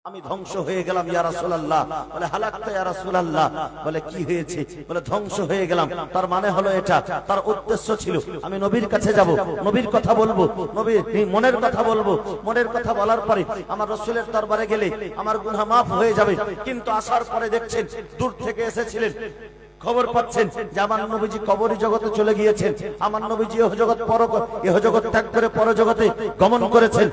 আমি ধ্বংস হয়ে গেলাম ইয়া রাসূলুল্লাহ। বলে হালাকতা ইয়া রাসূলুল্লাহ। বলে কি হয়েছে? বলে ধ্বংস হয়ে গেলাম। তার মানে হলো এটা, তার উদ্দেশ্য ছিল আমি নবীর কাছে যাব, নবীর কথা বলবো, নবীর মনের কথা বলবো, মনের কথা বলার পরে আমার রাসূলের দরবারে গেলে আমার গুনাহ maaf হয়ে যাবে। কিন্তু আসার পরে দেখছেন দূর থেকে এসেছিলেন, খবর পাচ্ছেন যে আমার নবীজি কবরী জগতে চলে গিয়েছেন, আমার নবীজি ইহ জগৎ ত্যাগ করে পরজগতে গমন করেছেন।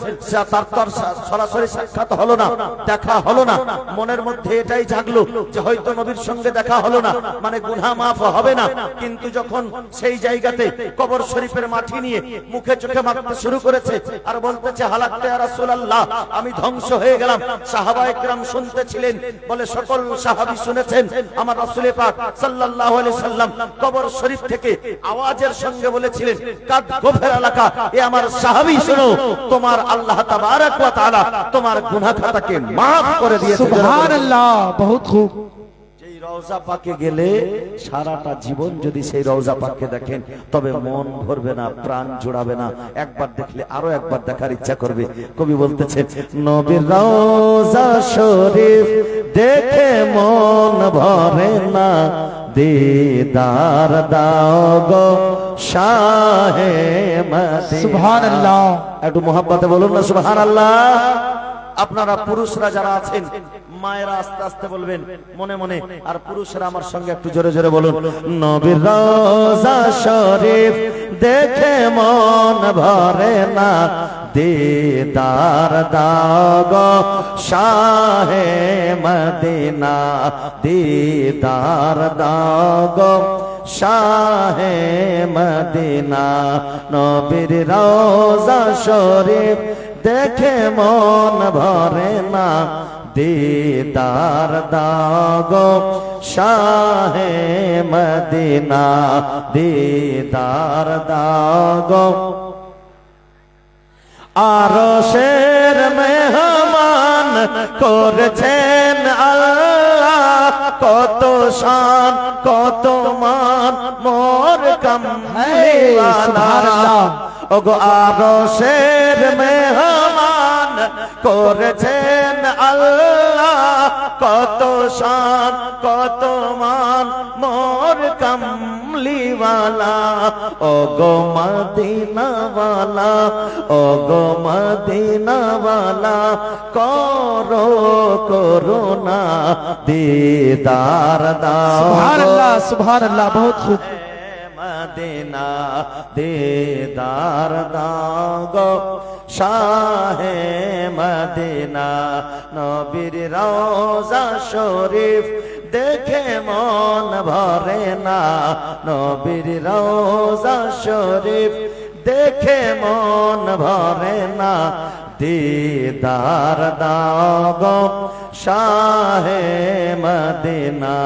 তার তো সরাসরি সাক্ষাৎ হলো না, দেখা হলো না। মনের মধ্যে এটাই জাগলো যে হয়তো নবীর সঙ্গে দেখা হলো না, মানে গুনাহ maaf হবে না। কিন্তু যখন সেই জায়গাতে কবর শরীফের মাটি নিয়ে মুখে চোখে মারতে শুরু করেছে আর বলতেছে হালাকতা ইয়া রাসূলুল্লাহ, আমি ধ্বংস হয়ে গেলাম। সাহাবায়ে কেরাম শুনতেছিলেন, বলে সকল সাহাবী শুনেছেন আমার রাসূল পাক সাল্লাল্লাহু আলাইহি সাল্লাম কবর শরীফ থেকে আওয়াজের সঙ্গে বলেছিলেন, কাদ গফির লাকা, এ আমার সাহাবী শোনো, তোমার আল্লাহ তাবারক ওয়া তাআলা তোমার গুনাহ খাতাকে maaf করে দিয়েছেন। সুবহানাল্লাহ, বহুত খুব। সেই রওজা পাকে গেলে সারাটা জীবন যদি সেই রওজা পাককে দেখেন তবে মন ভরবে না, প্রাণ জুড়াবে না, একবার দেখলে আরো একবার দেখার ইচ্ছা করবে। কবি বলতেছেন, নবীর রওজা শরীফ দেখে মন ভরে না, দিদার দাও গো শাহে মদিনা। সুবহানাল্লাহ, একটু মোহাব্বতে বলুন না সুবহানাল্লাহ। আপনারা পুরুষরা যারা আছেন মায়েরা আস্তে আস্তে বলবেন মনে মনে, আর পুরুষরা আমার সঙ্গে একটু জোরে জোরে বলুন, নবীর রওজা শরীফ দেখে মন ভরে না, দিদার দাও গো শাহে মদিনা, দিদার দাও গো শাহে মদিনা। নবীর রওজা শরীফ দেখে মন ভরে না, দিদার দাও গো শাহে মদিনা, দিদার দাও গো। আরশের মেহমান করেছেন আল্লাহ, কত শান কত মান মোর কামলিওয়ালা। ওগো আরশের মেহমান করেছেন আল্লাহ, কত শান কত মান মোর কামলিওয়ালা। ওগো মদিনাওয়ালা, ওগো মদিনাওয়ালা, করো করুণা দিদার দাও। সুবহানাল্লাহ, সুবহানাল্লাহ, বহুত খুব। মদিনা দিদার দাও গো শাহে মদিনা। নবীর রওজা শরীফ দেখে মন ভরে না, নবীর রওজা শরীফ দেখে মন ভরে না, দিদার দাও গো শাহে মদিনা,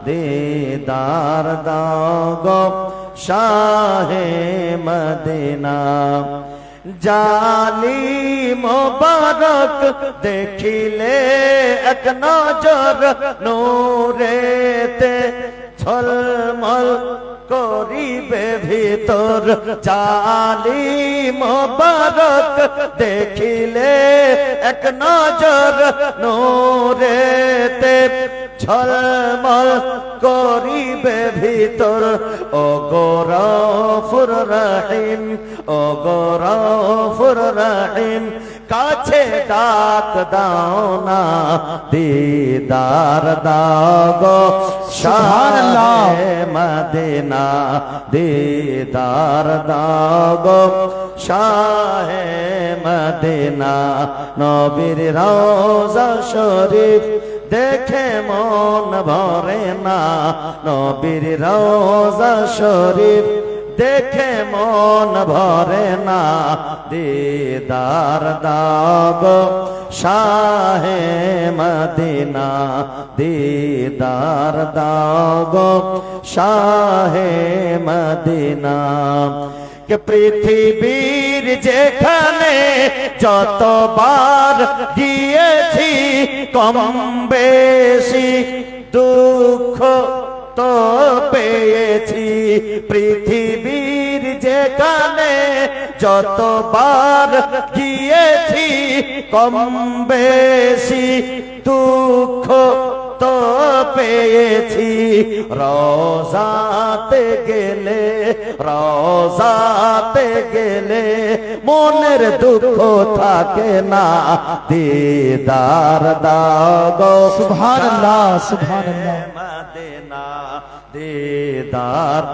দিদার দাও গো শাহে মদিনা। জালি মোবারক দেখিলে এক নজর নূরেতে ঝলমল করিবে ভিতর, জালি মোবারক দেখিলে এক নজর নূরেতে ঝলমল করিবে ভিতর। ও গফুর রহিম, ও গফুর রহিম, কাছে ডাক দাও না, দিদার দাও গো শাহে মদিনা, দিদার দাও গো শাহে মদিনা। নবীর রওজা শরীফ দেখে মন ভরে না, নবীর রওজা শরীফ দেখে মন ভরে না, দিদার দাও গো শাহে মদিনা, দিদার দাও গো শাহে মদিনা। কে পৃথিবীর যেখানে যতবার গিয়েছি কম বেশি দুঃখ তো পেয়েছি, পৃথিবীর যেখানে যতবার গিয়েছি কম বেশি পেয়েছি রোজাতে গেলে, রোজাতে গেলে মনের দুঃখ থাকে না, দিদার দাও গো সুবহানাল্লাহ, সুবহানাল্লাহ। মদিনা দিদার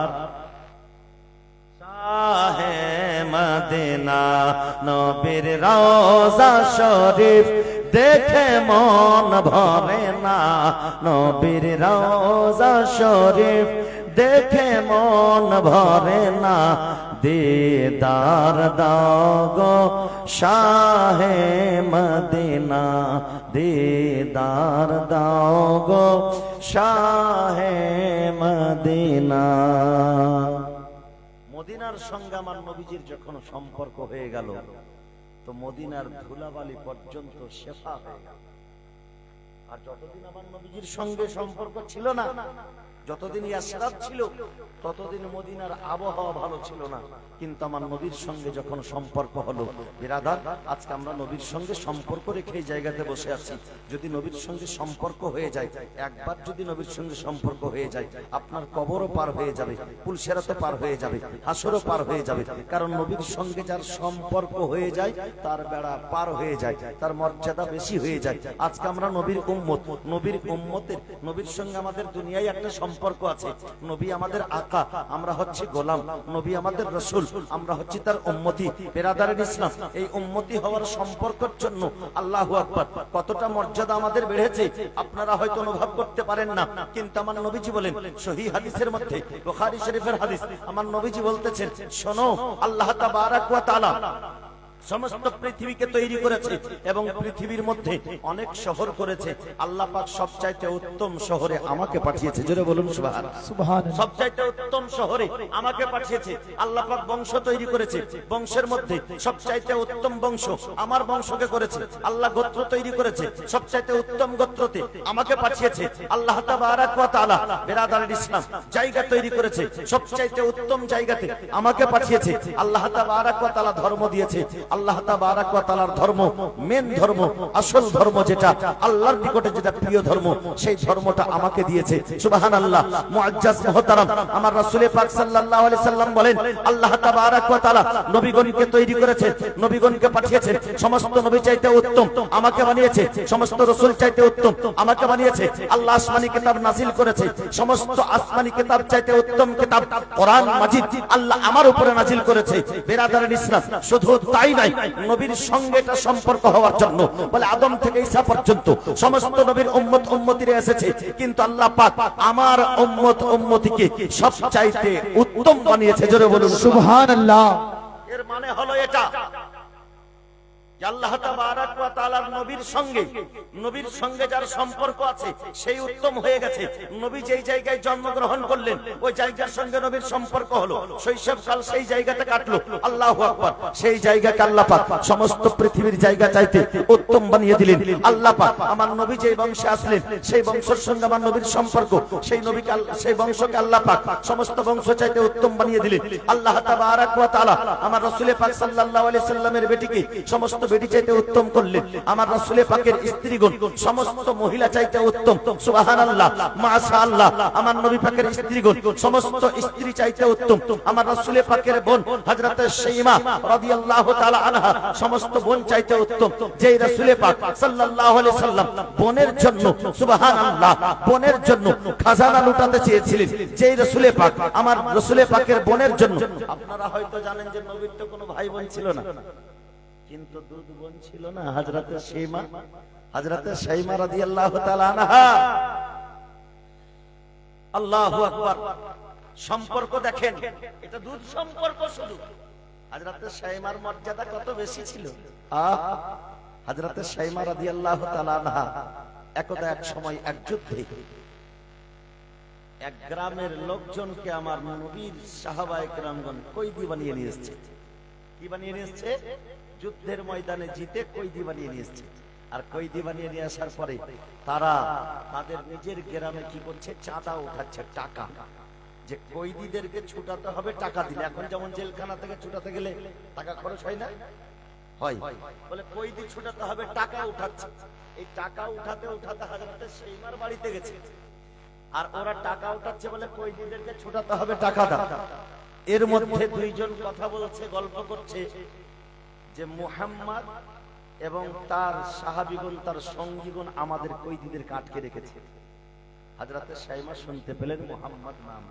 শাহে মদিনা, নবীর রওজা শরীফ দেখে মন ভরে না, নবীর রওজা শরীফ দেখে মন ভরে না, দিদার দাও গো শাহে মদিনা, দিদার দাও গো শাহে মদিনা। মদিনার সঙ্গে আমার নবীজির যখন সম্পর্ক হয়ে গেল, তো মদিনার ধুলাবালি পর্যন্ত শেফা হয়ে গেল। আর যতদিন আমার নবীজির সঙ্গে সম্পর্ক ছিল না, যতদিন ইয়াসরাব ছিল, ততদিন মদিনার আবহাওয়া ভালো ছিল না। কিন্তু আমার নবীর সঙ্গে যখন সম্পর্ক হলো, বিরাদার, আজকে আমরা নবীর সঙ্গে সম্পর্ক রেখে এই জায়গাতে বসে আছি। যদি নবীর সঙ্গে সম্পর্ক হয়ে যায়, একবার যদি নবীর সঙ্গে সম্পর্ক হয়ে যায়, আপনার কবরও পার হয়ে যাবে, পুলসেরাতও পার হয়ে যাবে, হাসরও পার হয়ে যাবে। কারণ নবীর সঙ্গে যার সম্পর্ক হয়ে যায়, তার বেড়া পার হয়ে যায়, তার মর্যাদা বেশি হয়ে যায়। আজকে আমরা নবীর উম্মত, নবীর উম্মতের, নবীর সঙ্গে আমাদের দুনিয়ায় একটা সম্পর্ক আছে। নবী আমাদের আকা, আমরা হচ্ছে গোলাম। নবী আমাদের রাসূল, আমরা হচ্ছে তার উম্মতি। বিরাদারের ইসলাম, এই উম্মতি হওয়ার সম্পর্কের জন্য আল্লাহু আকবার, কতটা মর্যাদা আমাদের বেড়েছে আপনারা হয়তো অনুভব করতে পারেন না। কিন্তু আমার নবীজি বলেন সহিহ হাদিসের মধ্যে, বুখারী শরীফের হাদিস, আমার নবীজি বলতেছেন, শোনো, আল্লাহ তাবারাক ওয়া তাআলা সমস্ত পৃথিবীকে তৈরি করেছে এবং পৃথিবীর মধ্যে অনেক শহর করেছে। আল্লাহ পাক সবচাইতে উত্তম শহরে আমাকে পাঠিয়েছে। জোরে বলুন সুবহানাল্লাহ, সুবহানাল্লাহ। সবচাইতে উত্তম শহরে আমাকে পাঠিয়েছে। আল্লাহ পাক বংশ তৈরি করেছে, বংশের মধ্যে সবচাইতে উত্তম বংশ আমার বংশকে করেছে। আল্লাহ গোত্র তৈরি করেছে, সবচাইতে উত্তম গোত্রতে আমাকে পাঠিয়েছে। আল্লাহ তাবারাক ওয়া তাআলা বিরাদারের ইসলাম জায়গা তৈরি করেছে, সবচাইতে উত্তম জায়গাতে আমাকে পাঠিয়েছে। আল্লাহ তাবারাক ওয়া তাআলা ধর্ম দিয়েছে। আল্লাহ তাবারাক ওয়া তাআলার ধর্ম, মেন ধর্ম, আসল ধর্ম, যেটা আল্লাহর নিকটে যেটা প্রিয় ধর্ম, সেই ধর্মটা আমাকে দিয়েছে। সুবহানাল্লাহ। মুআজ্জাজ মুহতারাম, আমার রাসূল পাক সাল্লাল্লাহু আলাইহি সাল্লাম বলেন, আল্লাহ তাবারাক ওয়া তাআলা নবীগণকে তৈরি করেছে, নবীগণকে পাঠিয়েছেন। সমস্ত নবী চাইতে উত্তম আমাকে বানিয়েছে, সমস্ত রাসূল চাইতে উত্তম আমাকে বানিয়েছে। আল্লাহ আসমানি কিতাব নাযিল করেছে, সমস্ত আসমানি কিতাব চাইতে উত্তম কিতাব কোরআন মাজিদ আল্লাহ আমার উপরে নাযিল করেছে। বিরাদারের ইসলাম, শুধু তাই নাই, নবীর সঙ্গে এটা সম্পর্ক হওয়ার জন্য বলে আদম থেকে ঈসা পর্যন্ত সমস্ত নবীর উম্মত উম্মতিরা এসেছে, কিন্তু আল্লাহ পাক আমার উম্মত উম্মতিকে সবচাইতে উত্তম বানিয়েছে। জোরে বলুন সুবহানাল্লাহ। এর মানে হলো এটা, আল্লাহ তাবারাক ওয়া তাআলার নবীর সঙ্গে যার সম্পর্ক আছে সেই উত্তম হয়ে গেছে। নবী যেই জায়গায় জন্মগ্রহণ করলেন, ওই জায়গার সঙ্গে নবীর সম্পর্ক হলো, শৈশবকাল সেই জায়গাতে কাটলো। আল্লাহু আকবার। সেই জায়গাকে আল্লাহ পাক সমস্ত পৃথিবীর জায়গা চাইতে উত্তম বানিয়ে দিলেন। আল্লাহ পাক আমার নবী যেই বংশে আসলেন, সেই বংশের সঙ্গে আমার নবীর সম্পর্ক, সেই বংশকে আল্লাহ পাক সমস্ত বংশ চাইতে উত্তম বানিয়ে দিলেন। আল্লাহ তাবারাক ওয়া তাআলা আমার রাসূল পাক সাল্লাল্লাহু আলাইহি সাল্লামের বেটিকে সমস্ত বেটি চাইতে উত্তম করলেন। আমার রাসূল পাকের স্ত্রীগণ সমস্ত মহিলা চাইতে উত্তম। সুবহানাল্লাহ, মাশাআল্লাহ। আমার নবী পাকের স্ত্রীগণ সমস্ত স্ত্রী চাইতে উত্তম। আমার রাসূল পাকের বোন হযরত শাইমা রাদিয়াল্লাহু তাআলা আনহা সমস্ত বোন চাইতে উত্তম। যেই রাসূল পাক সাল্লাল্লাহু আলাইহি সাল্লাম বোনের জন্য, সুবহানাল্লাহ, বোনের জন্য খাজানা লুটাতে চেয়েছিলেন, যেই রাসূল পাক আমার রাসূল পাকের বোনের জন্য। আপনারা হয়তো জানেন যে নবীর তো কোনো ভাই বোন ছিল না, কিন্তু দুধ বোন ছিল না, হযরতে শাইমা রাদিয়াল্লাহু তাআলা আনহা। আল্লাহু আকবার। সম্পর্ক দেখেন, এটা দুধ সম্পর্ক শুধু। হযরতে শাইমার মর্যাদা কত বেশি ছিল। হযরতে শাইমা রাদিয়াল্লাহু তাআলা আনহা একদা এক সময় এক যুদ্ধে এক গ্রামের লোকজনকে আমার নবীর সাহাবায়ে কেরামগণ কয়েদি বানিয়ে নিয়ে এসেছে। কি বানিয়ে নিয়ে এসেছে? যুদ্ধের ময়দানে জিতে কয়েদি বানিয়ে নিয়ে এসেছে। আর কয়েদি বানিয়ে নিয়ে আসার পরে তারা তাদের নিজের গ্রামে কি করছে? চাঁদা উঠাচ্ছে, টাকা, যে কয়েদিদেরকে ছুটাতে হবে টাকা দিলে। এখন যেমন জেলখানা থেকে ছুটাতে গেলে টাকা খরচ হয় না, হয়, বলে কয়েদি ছুটাতে হবে, টাকা উঠাচ্ছে। এই টাকা উঠাতে উঠাতে হযরতে শাইমার বাড়িতে গেছে। আর ওরা টাকা উঠাচ্ছে বলে কয়েদিদেরকে ছোটাতে হবে টাকা দাও। এর মধ্যে দুইজন কথা বলছে, গল্প করছে যে মুহাম্মদ এবং তার সাহাবীগণ, তার সঙ্গীগণ আমাদের কয়েদিদেরকে আটকে রেখেছে। হযরতে শাইমা শুনতে পেলেন মুহাম্মদ নাম,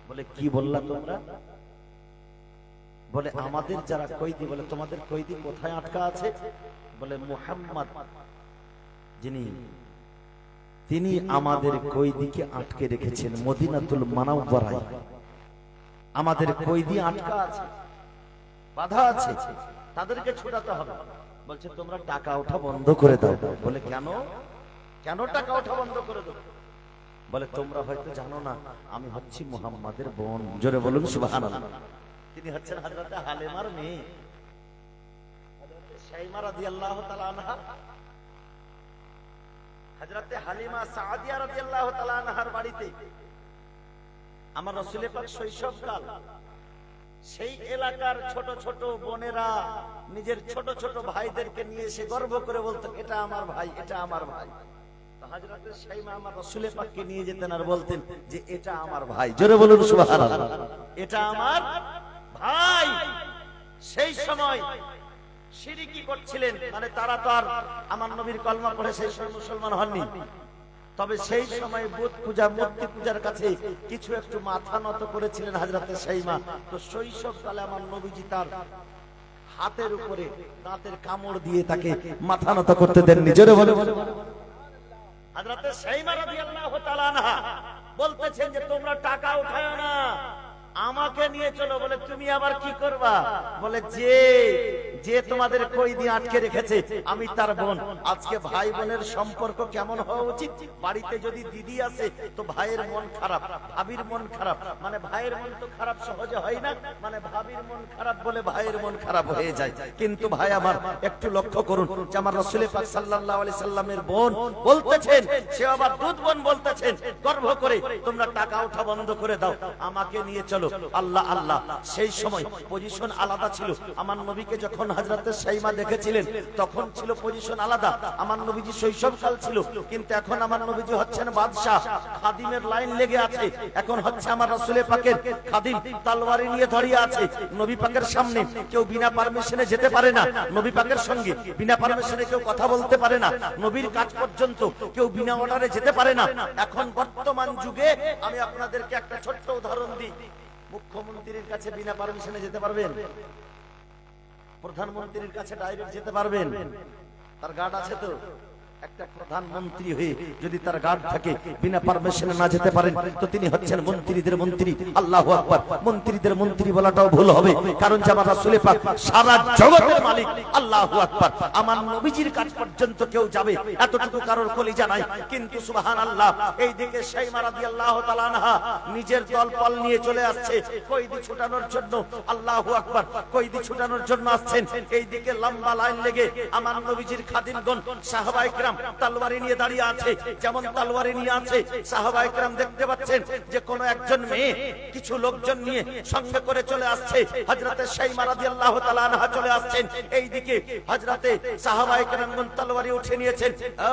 বলে কি বললা তোমরা? বলে আমাদের যারা কয়েদি, বলে তোমাদের কয়েদি কোথায় আটকা আছে? বলে মুহাম্মদ যিনি, তিনি আমাদের কয়েদিকে আটকে রেখেছেন মদিনাতুল মুনাওয়ারায়। আমাদের কয়েদি আটকা আছে, বাধা আছে, তাদেরকে ছোটাতে হবে। বলছে তোমরা টাকা ওঠা বন্ধ করে দাও। বলে কেন? কেন টাকা ওঠা বন্ধ করে দাও? বলে তোমরা হয়তো জানো না, আমি হচ্ছি মুহাম্মাদের বোন। জোরে বলুন সুবহানাল্লাহ। তিনি হচ্ছেন হযরতে হালিমার মেয়ে, হযরতে শাইমা রাদিয়াল্লাহু তাআলা আনহা। হযরতে হালিমা সাদিয়া রাদিয়াল্লাহু তাআলা আনহার বাড়িতে আমার রাসূল পাক শৈশবকাল, সেই এলাকার ছোট ছোট বোনেরা নিজের ছোট ছোট ভাইদেরকে নিয়ে এসে গর্ব করে বলতো এটা আমার ভাই, এটা আমার ভাই। হযরতে শাইমা আমার রাসূল পাককে নিয়ে যেতেন আর বলতেন যে এটা আমার ভাই। জোরে বলুন সুবহানাল্লাহ, এটা আমার ভাই। সেই সময় শিরকি করছিলেন, মানে তারা তো আর আমার নবীর কলমা পড়ে সেই সময় মুসলমান হননি। তবে সেই সময় বুত পূজা, মূর্তি পূজার কাছে কিছু একটু মাথা নত করেছিলেন হযরতে শাইমা। তো শৈশবকালে আমার নবীজি তার হাতের উপরে দাঁতের কামড় দিয়ে তাকে মাথা নত করতে দেননি। জোরে বলে হযরতে শাইমা রাদিয়াল্লাহু তাআলা আনহা বলতেছেন যে তোমরা টাকা উঠায়ো না, আমাকে নিয়ে চলো। বলে তুমি আবার কি করবা? বলে যে যে তোমাদের কয়েদি আটকে রেখেছে আমি তার বোন। আজকে ভাই বোনের সম্পর্ক কেমন হওয়া উচিত? বাড়িতে যদি দিদি আছে তো ভাইয়ের মন খারাপ, ভাবির মন খারাপ, মানে ভাইয়ের মন তো খারাপ সহজে হয় না, মানে ভাবির মন খারাপ বলে ভাইয়ের মন খারাপ হয়ে যায়। কিন্তু ভাই আমার একটু লক্ষ্য করুন যে আমার রাসূল পাক সাল্লাল্লাহু আলাইহি সাল্লামের বোন বলতেছেন, সে আবার দুধ বোন বলতেছেন গর্ব করে তোমরা টাকা ওঠা বন্ধ করে দাও, আমাকে নিয়ে চলো। আল্লাহ আল্লাহ, সেই সময় পজিশন আলাদা ছিল। আমার নবীকে যখন হযরতে শাইমা দেখেছিলেন তখন ছিল পজিশন আলাদা। আমার নবীজি শৈশবকাল ছিল, কিন্তু এখন আমার নবীজি হচ্ছেন বাদশা, খাদিমের লাইন লেগে আছে। এখন হচ্ছে আমার রাসূল পাকের খাদিম তলোয়ারি নিয়ে দাঁড়িয়ে আছে নবী পাকের সামনে। কেউ বিনা পারমিশনে যেতে পারে না নবী পাকের সঙ্গে, বিনা পারমিশনে কেউ কথা বলতে পারে না, নবীর কাজ পর্যন্ত কেউ বিনা অর্ডারে যেতে পারে না। এখন বর্তমান যুগে আমি আপনাদেরকে একটা ছোট্ট উদাহরণ দিই। মুখ্যমন্ত্রীর কাছে বিনা পারমিশনে যেতে পারবেন? প্রধানমন্ত্রীর কাছে ডাইরেক্ট যেতে পারবেন? তার গার্ড আছে তো? একটা প্রধানমন্ত্রী হয়ে যদি তার গার্ড থাকে, বিনা পারমিশনে না যেতে পারেন তো তিনি হচ্ছেন মন্ত্রীদের মন্ত্রী। আল্লাহু আকবার। মন্ত্রীদের মন্ত্রী বলাটাও ভুল হবে, কারণ যে আমার রাসূল পাক সারা জগতের মালিক। আল্লাহু আকবার। আমার নবীজির কাজ পর্যন্ত কেউ যাবে এতটুকু কারোর কলিজা নাই। কিন্তু সুবহানাল্লাহ, এইদিকে শাইমা রাদিয়াল্লাহু তাআলা আনহা নিজের দলবল নিয়ে চলে আসছে কয়েদি ছুটানোর জন্য। আল্লাহু আকবার। কয়েদি ছুটানোর জন্য আসছেন। এইদিকে লম্বা লাইন লেগে আমার নবীজির খাদিমগণ সাহাবায়ে কেরাম তলোয়ারি নিয়ে দাঁড়িয়ে আছে। যেমন তলোয়ারি নিয়ে আছে, সাহাবায়ে কেরাম দেখতে পাচ্ছেন যে কোন একজন মেয়ে কিছু লোকজন নিয়ে সঙ্গে করে চলে আসছে। হযরতে শাইমা রাদিয়াল্লাহু তাআলা আনহা চলে আসছেন। এইদিকে হযরতে সাহাবায়ে কেরামগণ তলোয়ারি উঠে নিয়েছেন।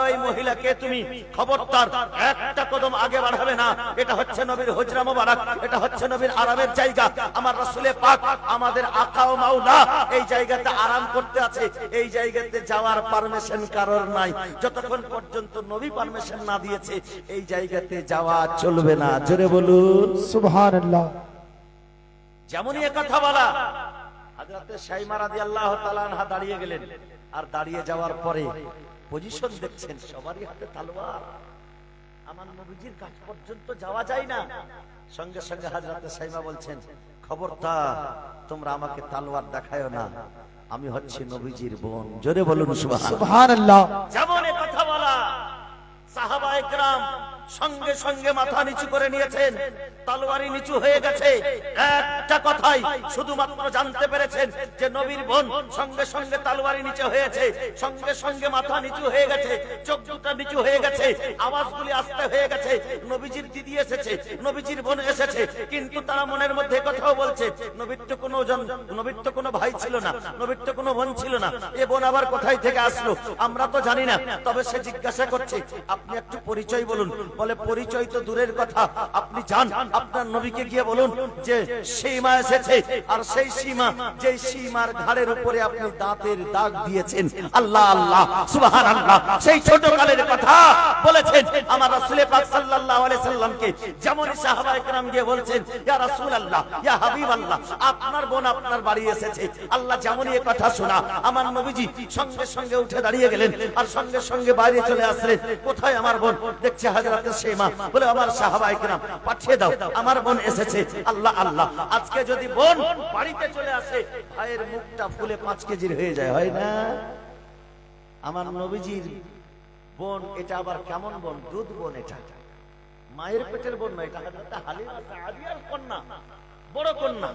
এই মহিলা কে তুমি? খবরদার একটা কদম আগে বাড়াবে না। এটা হচ্ছে নবীর হুজরা মোবারক, এটা হচ্ছে নবীর আরামের জায়গা। আমার রাসূল পাক আমাদের আকা ও মাওলা এই জায়গাতে আরাম করতে আছে। এই জায়গাতে যাওয়ার পারমিশন কারোর নাই। যতক্ষণ পর্যন্ত নবী পারমিশন না দিয়েছে এই জায়গাতে যাওয়া চলবে না। জোরে বলুন সুবহানাল্লাহ। যেমনই কথা বলা, হযরতে শাইমা রাদিয়াল্লাহু তাআলা আনহা দাঁড়িয়ে গেলেন। আর দাঁড়িয়ে যাওয়ার পরে পজিশন দেখছেন, সবারই হাতে তলোয়ার। আমার নবীজির কাছ পর্যন্ত যাওয়া যায় না। সঙ্গে সঙ্গে হযরতে শাইমা বলছেন, খবরদার তোমরা আমাকে তলোয়ার দেখায়ো না, আমি হচ্ছি নবীজির বোন। জোরে বলুন সুবহানাল্লাহ। যেমন কথা বলা, সাহাবায়ে কেরাম সঙ্গে সঙ্গে মাথা নিচু করে নিয়েছেন, তলোয়ারি নিচু হয়ে গেছে। একটা কথাই শুধুমাত্র জানতে পেরেছেন যে নবীর বোন। সঙ্গে সঙ্গে তলোয়ারি নিচু হয়েছে, সঙ্গে সঙ্গে মাথা নিচু হয়ে গেছে, চোখ দুটো নিচু হয়ে গেছে, আওয়াজগুলি আস্তে হয়ে গেছে। নবীজির দিদি এসেছে, নবীজির বোন এসেছে, কিন্তু তারা মনের মধ্যে কথাও বলছে, নবীর তো কোনো ভাই ছিল না, নবীর তো কোনো বোন ছিল না, এ বোন আবার কোথায় থেকে আসলো আমরা তো জানি না। তবে সে জিজ্ঞাসা করছে, আপনি একটু পরিচয় বলুন, বলে পরিচয় তো দূরের কথা, আপনি যান আপনার নবীকে গিয়ে বলুন যে সীমা এসেছে, আর সেই সীমা, যে সীমার ঘাড়ের উপরে আপনি দাঁতের দাগ দিয়েছেন, আল্লাহ আল্লাহ সুবহানাল্লাহ, সেই ছোটকালের কথা বলেছেন আমার রাসূল পাক সাল্লাল্লাহু আলাইহি সাল্লামকে। যেমন সাহাবায়ে কেরাম গিয়ে বলছেন, ইয়া রাসূলুল্লাহ, ইয়া হাবিবাল্লাহ, আপনার বোন আপনার বাড়ি এসেছে। আল্লাহ যেমনই এই কথা শোনা, আমার নবীজি সঙ্গে সঙ্গে উঠে দাঁড়িয়ে গেলেন, আর সঙ্গে সঙ্গে বাইরে চলে আসলেন। কোথায় আমার বোন? দেখছে হযরত সীমা, বলে আমার সাহাবায়ে কেরাম পাঠিয়ে দাও, আমার বোন এসেছে। আল্লাহ আল্লাহ, আজকে যদি বোন বাড়িতে চলে আসে, ভাইয়ের মুখটা ফুলে 5 কেজির হয়ে যায়, হয় না? আমার নবীজির বোন এটা আবার কেমন বোন? দুধ বোন, এটা মায়ের পেটের বোন নয়, এটা হযরত হালিমা সাদিয়ার কন্যা, বড় কন্যা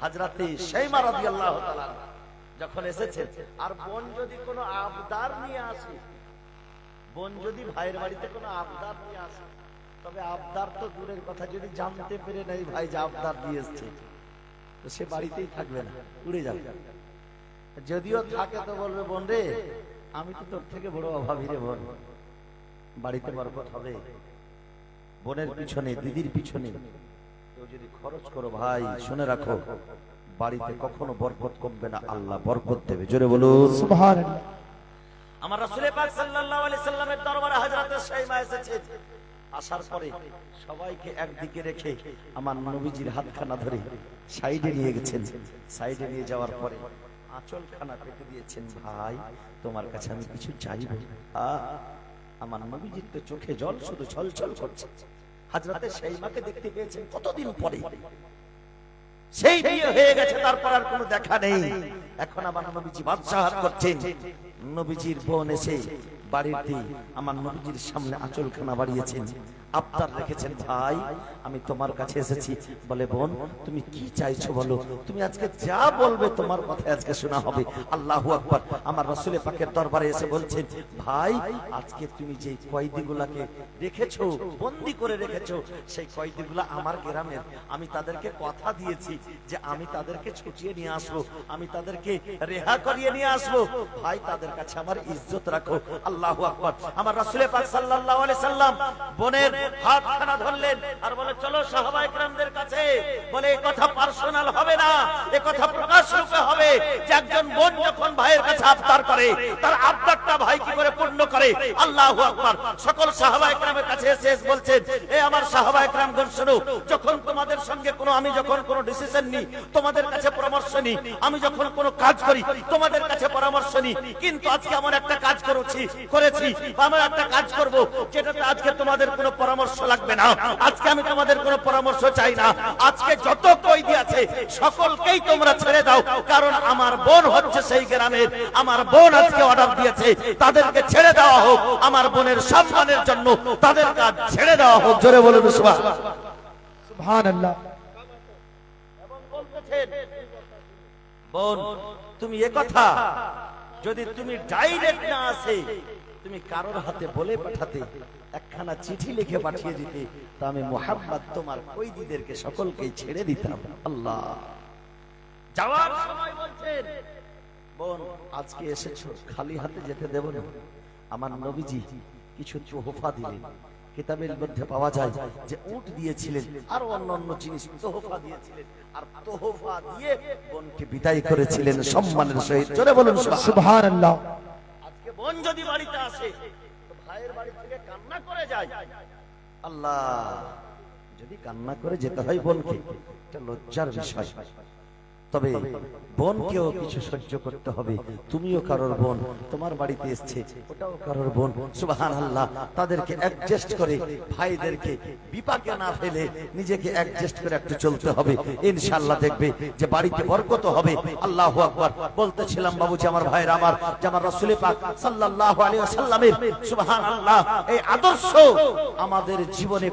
হযরতে সীমা রাদিয়াল্লাহু তাআলা যখন এসেছেন। আর বোন যদি কোনো আবদার নিয়ে আসে, বোন যদি ভাইয়ের বাড়িতে কোনো আবদার নিয়ে আসে, তবে আবদার তো দূরের কথা, যদি জানতে পেরে নাই ভাই যে আবদার নিয়ে এসেছে, তো সে বাড়িতেই থাকবে না, উড়ে যাবে। যদিও থাকে তো বলবে, বোন রে আমি তো তোর থেকে বড় অভাবী রে বোন, বাড়িতে বরকত হবে। বোনের পিছনে, দিদির পিছনে কেউ যদি খরচ করো ভাই, শুনে রাখো, বাড়িতে কখনো বরকত কমবে না, আল্লাহ বরকত দেবে। জোরে বলুন সুবহানাল্লাহ। আমার রাসূল পাক সাল্লাল্লাহু আলাইহি সাল্লামের দরবারে হযরত সীমা এসেছে। আসার পরে সবাইকে একদিকে রেখে আমার নবীজির হাতখানা ধরে সাইডে নিয়ে গেছেন। সাইডে নিয়ে যাওয়ার পরে আঁচলখানা পেতে দিয়েছেন, ভাই তোমার কাছে আমি কিছু চাইব। আমার নবীজির তো চোখে জল শুধু ছলছল করছে। হযরত সীমাকে দেখতে পেয়েছেন কতদিন পরে, সেই বিয়ে হয়ে গেছে, তারপর আর কোনো দেখা নেই। এখন আমার নবীজি বাদশাহত করছেন। নবীজির বোন এসে বাড়িতে আমার নবীজির সামনে আঁচলখানা বাড়িয়েছেন, আবদার রেখেছেন, ভাই আমি তোমার কাছে এসেছি। বলে বোন তুমি কি চাইছো বলো, তুমি আজকে যা বলবে তোমার কথা আজকে শোনা হবে। আল্লাহু আকবার। আমার রাসূল পাকের দরবারে এসে বলছেন, ভাই আজকে তুমি যে কয়েদিগুলাকে রেখেছো, বন্দী করে রেখেছো, সেই কয়েদিগুলা আমার গ্রামের, আমি তাদেরকে কথা দিয়েছি যে আমি তাদেরকে ছুটিয়ে নিয়ে আসবো, আমি তাদেরকে রেহা করিয়ে নিয়ে আসবো। ভাই তাদের কাছে আমার ইজ্জত রাখো। আল্লাহু আকবার। আমার রাসূল পাক সাল্লাল্লাহু আলাইহি সাল্লাম বোনের হাতখানা ধরলেন আর বলে, চলো সাহাবায়ে কেরামদের কাছে। বলে এই কথা পার্সোনাল হবে না, এই কথা প্রকাশ রূপে হবে যে একজন বোন যখন ভাইয়ের কাছে আবদার করে, তার আবদারটা ভাই কি করে পূর্ণ করে। আল্লাহু আকবার। সকল সাহাবায়ে কেরামের কাছে এসে বলছেন, এই আমার সাহাবায়ে কেরামগণ শোনো, যখন তোমাদের সঙ্গে কোনো, আমি যখন কোনো ডিসিশন নিই তোমাদের কাছে পরামর্শ নিই, আমি যখন কোনো কাজ করি তোমাদের কাছে পরামর্শ নিই, কিন্তু আজকে এমন একটা কাজ করেছি, আমার একটা কাজ করব যেটাতে আজকে তোমাদের কোনো পরামর্শ লাগবে না। আজকে আমি তোমাদের কোনো পরামর্শ চাই না। আজকে যত কয়েদি আছে সকলকেই তোমরা ছেড়ে দাও, কারণ আমার বোন হচ্ছে সেই গ্রামের, আমার বোন আজকে অর্ডার দিয়েছে তাদেরকে ছেড়ে দেওয়া হোক, আমার বোনের সম্মানের জন্য তাদের কাজ ছেড়ে দেওয়া হোক। জোরে বলুন সুবহানাল্লাহ। এবং বলতেছেন, বোন তুমি এ কথা যদি তুমি ডাইরেক্ট না আসে, তুমি কারোর হাতে বলে পাঠাতে, একখানা চিঠি লিখে পাঠিয়ে দিতে, তা আমি মুহাম্মদ তোমার কয়েদিদেরকে সকলকেই ছেড়ে দিতাম। আল্লাহ। যাওয়ার সময় বলছেন, বোন আজকে এসেছো, খালি হাতে যেতে দেব না। আমার নবীজি কিছু তোহফা দিলেন। কিতাবের মধ্যে পাওয়া যায় যে উট দিয়েছিলেন আর অন্যান্য জিনিস তোহফা দিয়েছিলেন, আর তোহফা দিয়ে বোনকে বিদায় করেছিলেন সম্মানের সহিত। জোরে বলুন সুবহানাল্লাহ। আজকে বোন যদি বাড়িতে আসে তো ভাইয়ের বাড়ি থেকে কান্না করে যায়। আল্লাহ, যদি কান্না করে যেতে হয় বোনকে, এটা লজ্জার বিষয়। তবে বোনকেও কিছু সহ্য করতে হবে। তুমিও কারোর বোন, তোমার বাড়িতে এসছে, ওটাও কারোর বোন। সুবহানাল্লাহ। তাদেরকে অ্যাডজাস্ট করে, ভাইদেরকে বিপাকে না ফেলে নিজেকে অ্যাডজাস্ট করে একটু চলতে হবে। ইনশাআল্লাহ দেখবে যে বাড়িতে বরকত হবে। আল্লাহু আকবার। বলতেছিলাম বাবুজি আমার ভাইরা আমার, যে আমার রাসূল পাক সাল্লাল্লাহু আলাইহি ওয়াসাল্লামের সুবহানাল্লাহ এই আদর্শ আমাদের জীবনে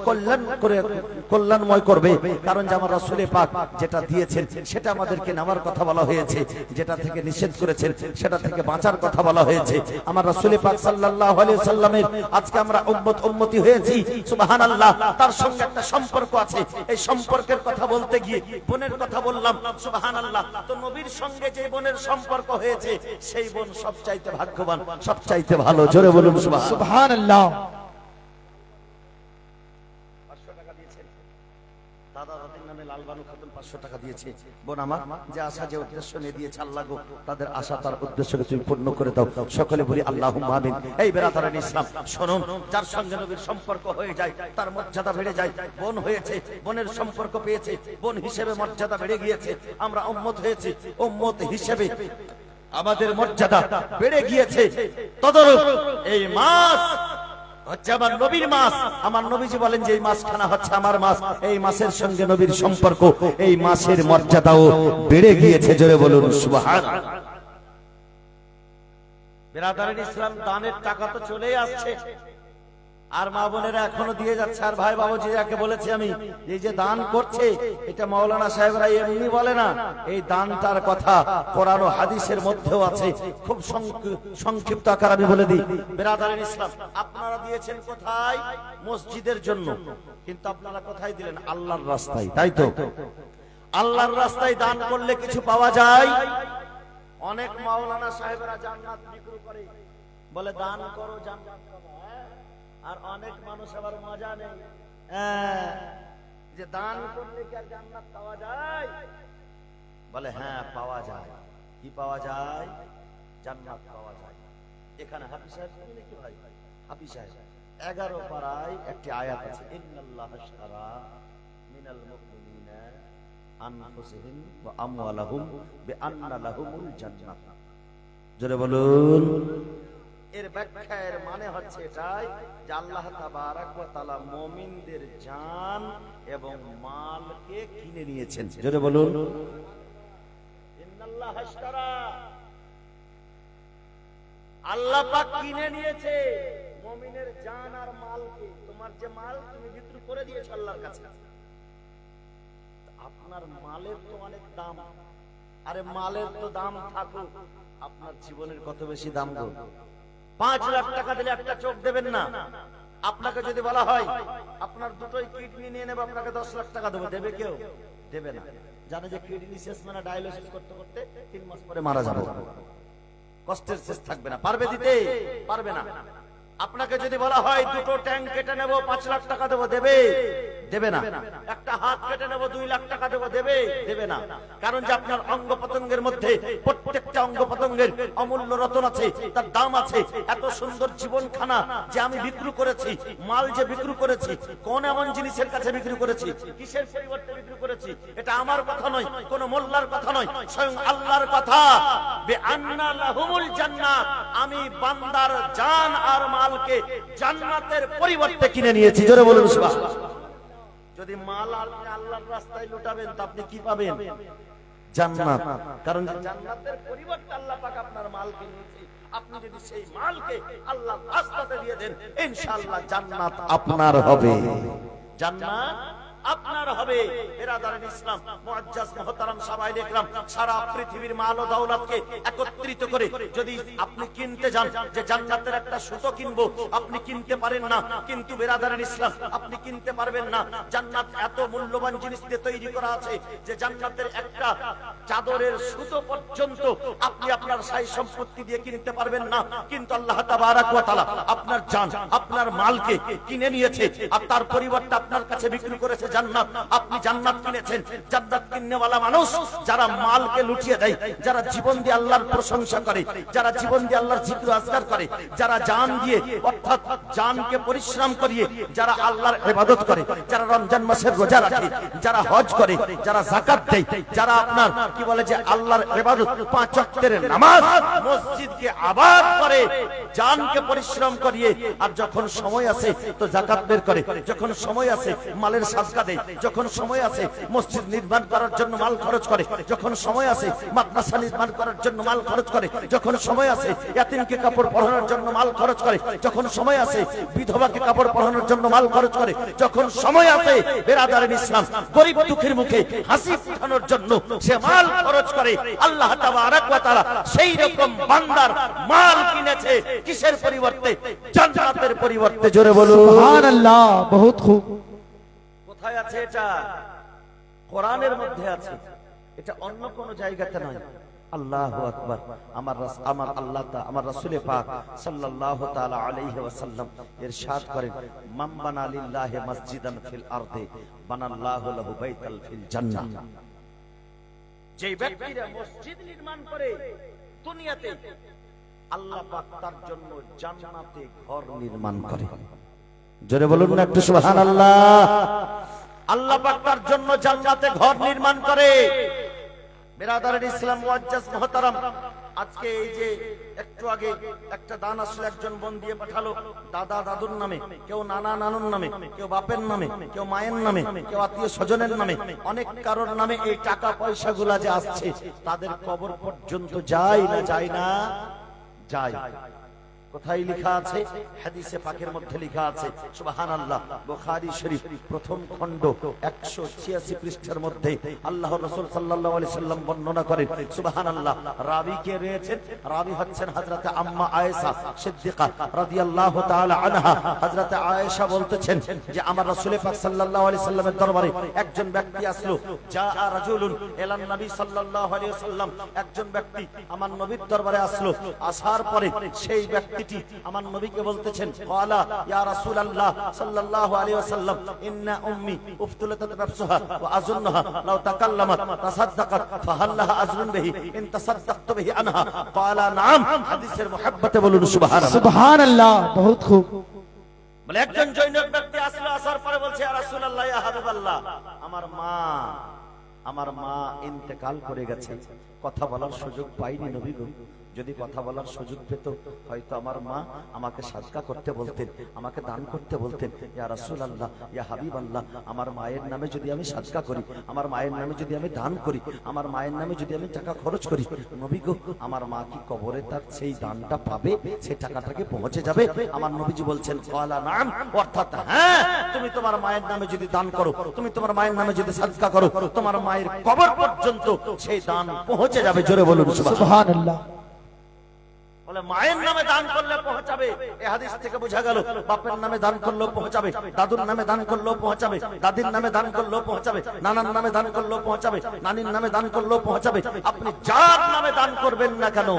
কল্যাণময় করবে। কারণ যে আমার রাসূল পাক যেটা দিয়েছেন সেটা আমাদের নামার কথা বলা হয়েছে, যেটা থেকে নিষেধ করেছেন সেটা থেকে বাঁচার কথা বলা হয়েছে। আমার রাসূল পাক সাল্লাল্লাহু আলাইহি সাল্লামের আজকে আমরা উম্মতি হয়েছি। সুবহানাল্লাহ। তার সঙ্গে একটা সম্পর্ক আছে, এই সম্পর্কের কথা বলতে গিয়ে বোনের কথা বললাম। সুবহানাল্লাহ। তো নবীর সঙ্গে যে বোনের সম্পর্ক হয়েছে, সেই বোন সবচাইতে ভাগ্যবান, সবচাইতে ভালো। জোরে বলুন সুবহানাল্লাহ। 500 টাকা দিয়েছে। বোন আমার যে আশা যে উদ্দেশ্য নিয়ে দিয়েছে আল্লাহ গো তাদের আশা তার উদ্দেশ্যকে তুমি পূর্ণ করে দাও। সকলে বলি আল্লাহুম্মা আমিন। এই বেরাদারান ইসলাম শুনুন, যার সঙ্গে নবীর সম্পর্ক হয়ে যায় তার মর্যাদা বেড়ে যায়। বোন হয়েছে, বোনের সম্পর্ক পেয়েছে, বোন হিসেবে মর্যাদা বেড়ে গিয়েছে। আমরা উম্মত হয়েছি, উম্মত হিসেবে আমাদের মর্যাদা বেড়ে গিয়েছে। তদরূপ এই মাস হচ্ছে আমার নবীর মাস। আমার নবীজি বলেন যে এই মাসখানা হচ্ছে আমার মাস। এই মাসের সঙ্গে নবীর সম্পর্ক, এই মাসের মর্যাদাও বেড়ে গিয়েছে। জোরে বলুন সুবহানাল্লাহ। বিরাদারান ইসলাম, দানের টাকা তো চলেই আসছে, আর মা বোনেরা এখনো দিয়ে যাচ্ছে। আর ভাই বাবুজি যাকে বলেছি আমি, এই যে দান করছে এটা মাওলানা সাহেবরা এমনি বলে না, এই দানটার কথা কোরআন ও হাদিসের মধ্যেও আছে। খুব সংক্ষিপ্ত আকার আমি বলে দিই। বিরাদারান ইসলাম, আপনারা দিয়েছেন কোথায়? মসজিদের জন্য, কিন্তু আপনারা কোথায় দিলেন? আল্লাহর রাস্তায়, তাই তো? আল্লাহর রাস্তায় দান করলে কিছু পাওয়া যায়। অনেক মাওলানা সাহেবরা জান্নাত বিক্রি করে, বলে দান করো জান্নাত পাবে। আর অনেক মানুষ আবার মজা নেই, যে দান করলে কি আর জান্নাত পাওয়া যায়? বলে হ্যাঁ পাওয়া যায়। কি পাওয়া যায়? জান্নাত পাওয়া যায়। এখানে হাফিজ সাহেব কি ভাই? হাফিজ সাহেব 11 পারায় একটি আয়াত আছে, ইন্নাল্লাহ আশতারা মিনাল মুমিনিনা আনফুসিহিম ওয়া আমওয়ালাহুম বিআন্না লাহুমুল জান্নাহ। জোরে বলুন। এর ব্যাখ্যা, এর মানে হচ্ছে এটাই যে আল্লাহ তাবারক ওয়া তাআলা মুমিনদের জান এবং মালকে কিনে নিয়েছেন। জোরে বলুন ইন্নাল্লাহ আশতারা, আল্লাহ পাক কিনে নিয়েছে মুমিনের জান আর মালকে। তোমার যে মাল তুমি বিক্রি করে দিয়েছো আল্লাহর কাছে, আপনার মালের তো অনেক দাম। আরে মালের তো দাম থাকুক, আপনার জীবনের কত বেশি দাম গো। 5 লাখ টাকা দিলে একটা চোখ দেবেন না। আপনাকে যদি বলা হয় আপনার দুটোই কিডনি নিয়ে নেবে, আপনাকে 10 লাখ টাকা দেবো, দেবে কেউ? দেবে না। জানে যে কিডনি শেষ মানে ডায়ালিসিস করতে করতে 3 মাস পরে মারা যাবে, কষ্টের শেষ থাকবে না। পারবে দিতে? পারবে না। আপনাকে যদি বলা হয় দুটো ট্যাঙ্ক কেটে নেব, 5 লাখ টাকা দেবো, দেবে? দেবে না। একটা হাত কেটে নেব, 2 লাখ টাকা দেবো, দেবে? দেবে না। কারণ যে আপনার অঙ্গ প্রত্যঙ্গের মধ্যে প্রত্যেকটা অঙ্গ প্রত্যঙ্গের অমূল্য রতন আছে, তার দাম আছে। এত সুন্দর জীবনখানা যে আমি বিক্রি করেছি, মাল যে বিক্রি করেছি, কোন এমন জিনিসের কাছে বিক্রি করেছি, কিসের পরিবর্তে বিক্রি করেছি? এটা আমার কথা নয়, কোন মোল্লার কথা নয়, স্বয়ং আল্লাহর কথা। বিআন্না লাহুমুল জান্নাহ, আমি বান্দার জান আর মালকে জান্নাতের পরিবর্তে কিনে নিয়েছি। জোরে বলুন সুবহানাল্লাহ। যদি মাল আপনি আল্লাহর রাস্তায় লুটাবেন তা আপনি কি পাবেন? জান্নাত। কারণ জান্নাতের পরিবর্তে আল্লাহ পাক আপনার মালকে নিয়েছে। আপনি যদি সেই মালকে আল্লাহর রাস্তাতে দিয়ে দেন, ইনশাআল্লাহ জান্নাত আপনার হবে। জান্নাত আপনার হবে। বিরাদারান ইসলাম, মুআজ্জাজ মুহতারাম সাহাবায়ে ইকরাম, সারা পৃথিবীর মাল ও দৌলতকে একত্রিত করে যদি আপনি কিনতে যান, যে জান্নাতের একটা সুতো কিনবো, আপনি কিনতে পারেন না। কিন্তু বিরাদারান ইসলাম, আপনি কিনতে পারবেন না। জান্নাত এত মূল্যবান জিনিস দিয়ে তৈরি করা আছে যে জান্নাতের একটা চাদরের সুতো পর্যন্ত আপনি আপনার সাই সম্পত্তি দিয়ে কিনতে পারবেন না। কিন্তু আল্লাহ তাবারক ওয়া তাআলা আপনার জান, আপনার মালকে কিনে নিয়েছে, আর তার পরিবর্তে আপনার কাছে বিক্রি করেছে জান্নাত। আপনি জান্নাত কিনেছেন। জান্নাত কিনেওয়ালা মানুষ যারা মালকে লুটিয়ে দেয়, যারা জীবন দিয়ে আল্লাহর প্রশংসা করে, যারা জীবন দিয়ে আল্লাহর জিকির আজকার করে, যারা জান দিয়ে অর্থাৎ জানকে পরিশ্রম করিয়ে যারা আল্লাহর ইবাদত করে, যারা রমজান মাসের রোজা রাখে, যারা হজ করে, যারা যাকাত দেয়, যারা আপনার কি বলে যে আল্লাহর ইবাদত 5 ওয়াক্তের নামাজ, মসজিদকে আবাদ করে, জানকে পরিশ্রম করিয়ে, আর যখন সময় আসে তো যাকাত বের করে, যখন সময় আসে মালের সাদকা দেয়, যখন সময় আসে মসজিদ নির্মাণ করার জন্য মাল খরচ করে, যখন সময় আসে মাদ্রাসা নির্মাণ করার জন্য মাল খরচ করে, যখন সময় আসে ইয়াতিমকে কাপড় পরানোর জন্য মাল খরচ করে, যখন সময় আসে বিধবাকে কাপড় পরানোর জন্য মাল খরচ করে, যখন সময় আসে বিরাদারান ইসলাম গরিব দুঃখীর মুখে হাসি ফোটানোর জন্য সে মাল খরচ করে। আল্লাহ তাবারক ওয়া তাআলা সেই রকম বান্দার মাল কিনেছে কিসের পরিবর্তে? জান্নাতের পরিবর্তে। জোরে বলুন সুবহানাল্লাহ। বহুত খুব। কোথায় আছে এটা? কোরআনের মধ্যে আছে, এটা অন্য কোন জায়গাতে নয়। আল্লাহু আকবার। আমার আল্লাহ আমার রাসূল পাক সাল্লাল্লাহু তাআলা আলাইহি ওয়াসাল্লাম ইরশাদ করেন, মান বানা লিল্লাহি মসজিদান ফিল আরদি বানাল্লাহু লাহু বাইতাল ফিল জান্নাহ। যে ব্যক্তিরা মসজিদ নির্মাণ করে দুনিয়াতে, আল্লাহ পাক তার জন্য জান্নাতে ঘর নির্মাণ করে। জোরে বলুন না একটু সুবহানাল্লাহ। আল্লাহ পাক তার জন্য জান্নাতে ঘর নির্মাণ করে। বিরাদার ইসলাম মুআজ্জাজ মুহতারাম, আজকে এই যে একটু আগে একটা দান আসলে একজন বোন দিয়ে পাঠালো, দাদা দাদুর নামে, কেউ নানা নানুর নামে, কেউ বাপের নামে, কেউ মায়ের নামে, কেউ আত্মীয় স্বজনের নামে, অনেক কারোর নামে এই টাকা পয়সাগুলা যে আসছে, তাদের কবর পর্যন্ত যায় না যায় না? যায়। কোথায় লেখা আছে? হাদিসে পাকের মধ্যে লেখা আছে, সুবহানাল্লাহ। বুখারী শরীফ প্রথম খণ্ড 186 পৃষ্ঠার মধ্যে আল্লাহর রাসূল সাল্লাল্লাহু আলাইহি সাল্লাম বর্ণনা করেন, সুবহানাল্লাহ। রাবী কে রয়েছেন? রাবী হচ্ছেন হযরতে আম্মা আয়েশা সিদ্দিকা রাদিয়াল্লাহু তাআলা আনহা। হযরতে আয়েশা বলতেছেন যে আমার রাসূল পাক সাল্লাল্লাহু আলাইহি সাল্লামের দরবারে একজন ব্যক্তি আসলো, জাআ রাজুলুন ইলান নবী সাল্লাল্লাহু আলাইহি সাল্লাম, একজন ব্যক্তি আমার নবীর দরবারে আসলো। আসার পরে সেই ব্যক্তি আমার নবীকে বলতেছেন, ক্বালা ইয়া রাসূলুল্লাহ সাল্লাল্লাহু আলাইহি ওয়াসাল্লাম, ইন্না উম্মি উফতুলাতাত নাফসুহা ওয়া আযুন্নুহা লাউ তাকাল্লামাত তাসাদ্দাকাত ফাহাল্লাহা আজরুন বিহি ইন তাসাদ্দাকতু বিহি আনহা। ক্বালা নাম। হাদিসের মুহাব্বতে বলুন সুবহানাল্লাহ। সুবহানাল্লাহ, বহুত খুব। বলে একজন জৈনক ব্যক্তি আসলো, আসার পরে বলছে, ইয়া রাসূলুল্লাহ ইয়া হাবিবাল্লাহ, আমার মা ইন্তেকাল করে গেছে, কথা বলার সুযোগ পাইনি নবী গো। যদি কথা বলার সুযোগ পেত, হয়তো আমার মা আমাকে সাদকা করতে বলতেন, আমাকে দান করতে বলতেন। ইয়া রাসূলুল্লাহ ইয়া হাবিবাল্লাহ, আমার মায়ের নামে যদি আমি সাদকা করি, আমার মায়ের নামে যদি আমি দান করি, আমার মায়ের নামে যদি আমি টাকা খরচ করি, নবী গো, আমার মা কি কবরে তার সেই দানটা পাবে, সেই টাকাটাকে পৌঁছে যাবে? আমার নবীজি বলছেন, ক্বালা নাম, অর্থাৎ হ্যাঁ, তুমি তোমার মায়ের নামে যদি দান করো, তুমি তোমার মায়ের নামে যদি সাদকা করো, তোমার মায়ের কবর পর্যন্ত সেই দান পৌঁছে যাবে। জোরে বলুন সুবহানাল্লাহ। বলে মায়ের নামে দান করলে পৌঁছাবে, এই হাদিস থেকে বোঝা গেল বাপের নামে দান করলেও পৌঁছাবে, দাদুর নামে দান করলেও পৌঁছাবে, দাদির নামে দান করলেও পৌঁছাবে, নানার নামে দান করলেও পৌঁছাবে, নানির নামে দান করলেও পৌঁছাবে। আপনি যার নামে দান করবেন না কেন,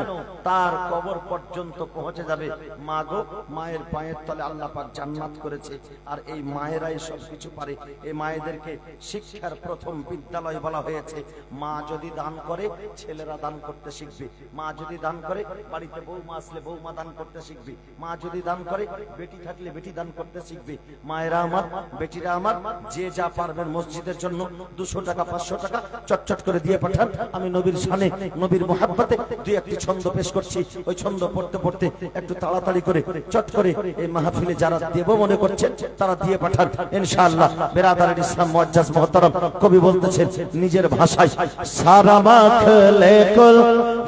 তার কবর পর্যন্ত পৌঁছে যাবে। মা গো, মায়ের পায়ের তলে আল্লাহ পাক জান্নাত করেছে, আর এই মায়েরাই সবকিছু পারে। এই মায়েদেরকে শিক্ষার প্রথম বিদ্যালয় বলা হয়েছে। মা যদি দান করে, ছেলেরা দান করতে শিখবে। মা যদি দান করে, বাড়িতে বৌমা আসলে বৌমা দান করতে শিখবে। মা যদি দান করে, বেটি থাকলে বেটি দান করতে শিখবে। মায়েরা আমার, বেটিরা আমার, যে যা পারবেন মসজিদের জন্য 200 টাকা 500 টাকা চটচট করে দিয়ে পাঠান। আমি নবীর শানে, নবীর মুহাব্বতে দুই একটি ছন্দ পেশ করছি। ওই ছন্দ পড়তে পড়তে একটু তাড়াতাড়ি করে চট করে এই মাহফিলে যারা দেব মনে করছেন তারা দিয়ে পাঠান ইনশাআল্লাহ। বিরাদার ইসলাম মুআজ্জাজ মুহতারাম, কবি বলতেছেন নিজের ভাষায়, সারা মাখলে কুল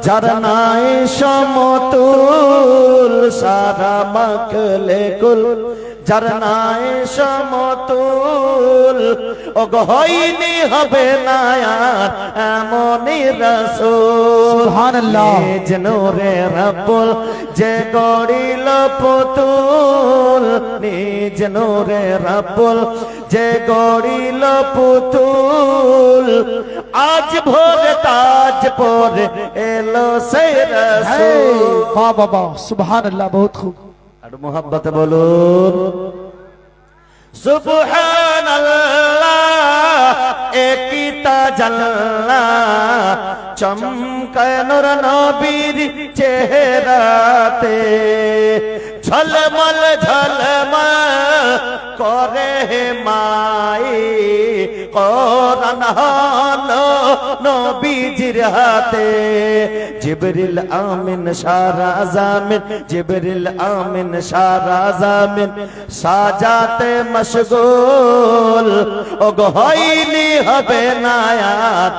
যার নাই সমতুল, সারা মাখলে কুল যার নাই সমতুল, ও হয়নি হবে না আর এমনই রাসূল। সুবহানাল্লাহ। নিজ নূরে রাব্বুল যে গড়িল পুতুল, নিজ নূরে রাব্বুল যে গড়িল পুতুল, আজ ভোরে তাজ পরে এলো সে রাসূল। বাহ বাবা, সুবহানাল্লাহ, বহুত খুব। আর মোহাব্বতে বলুন সুবহানাল্লাহ। একি তাজাল্লা চমকায় নূর নবীর চেহারাতে, ঝলমল ঝলমল করে মাই কোরআন হলো নবীজির হাতে। জিবরিল আমিন সারা জামিন, জিবরিল আমিন সারা জামিন সাজাতে মশগুল, ও হয়নি হবে না আর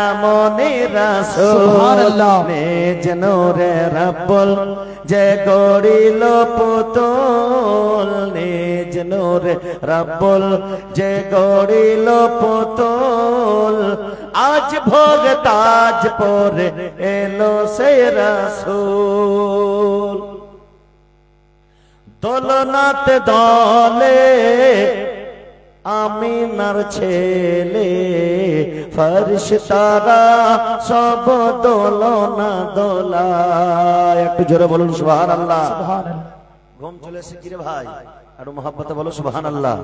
এমনই রাসূল। সুবহানাল্লাহ। নিজ নূরে রাব্বুল যে গড়িল পুতুল, নিজ নূরে রাব্বুল যে গড়িল পুতুল, আজ ভোগ তাজ পরে এলো সে রাসূল। দোলনাতে দলে আমিনার ছেলে ফেরেশতারা সব দোলনা দোলায়। একটু জোরে বলুন সুবহানাল্লাহ। সুবহানাল্লাহ। ঘুম চলে এসে কিরে ভাই, আর মহব্বতে বলো সুবহানাল্লাহ।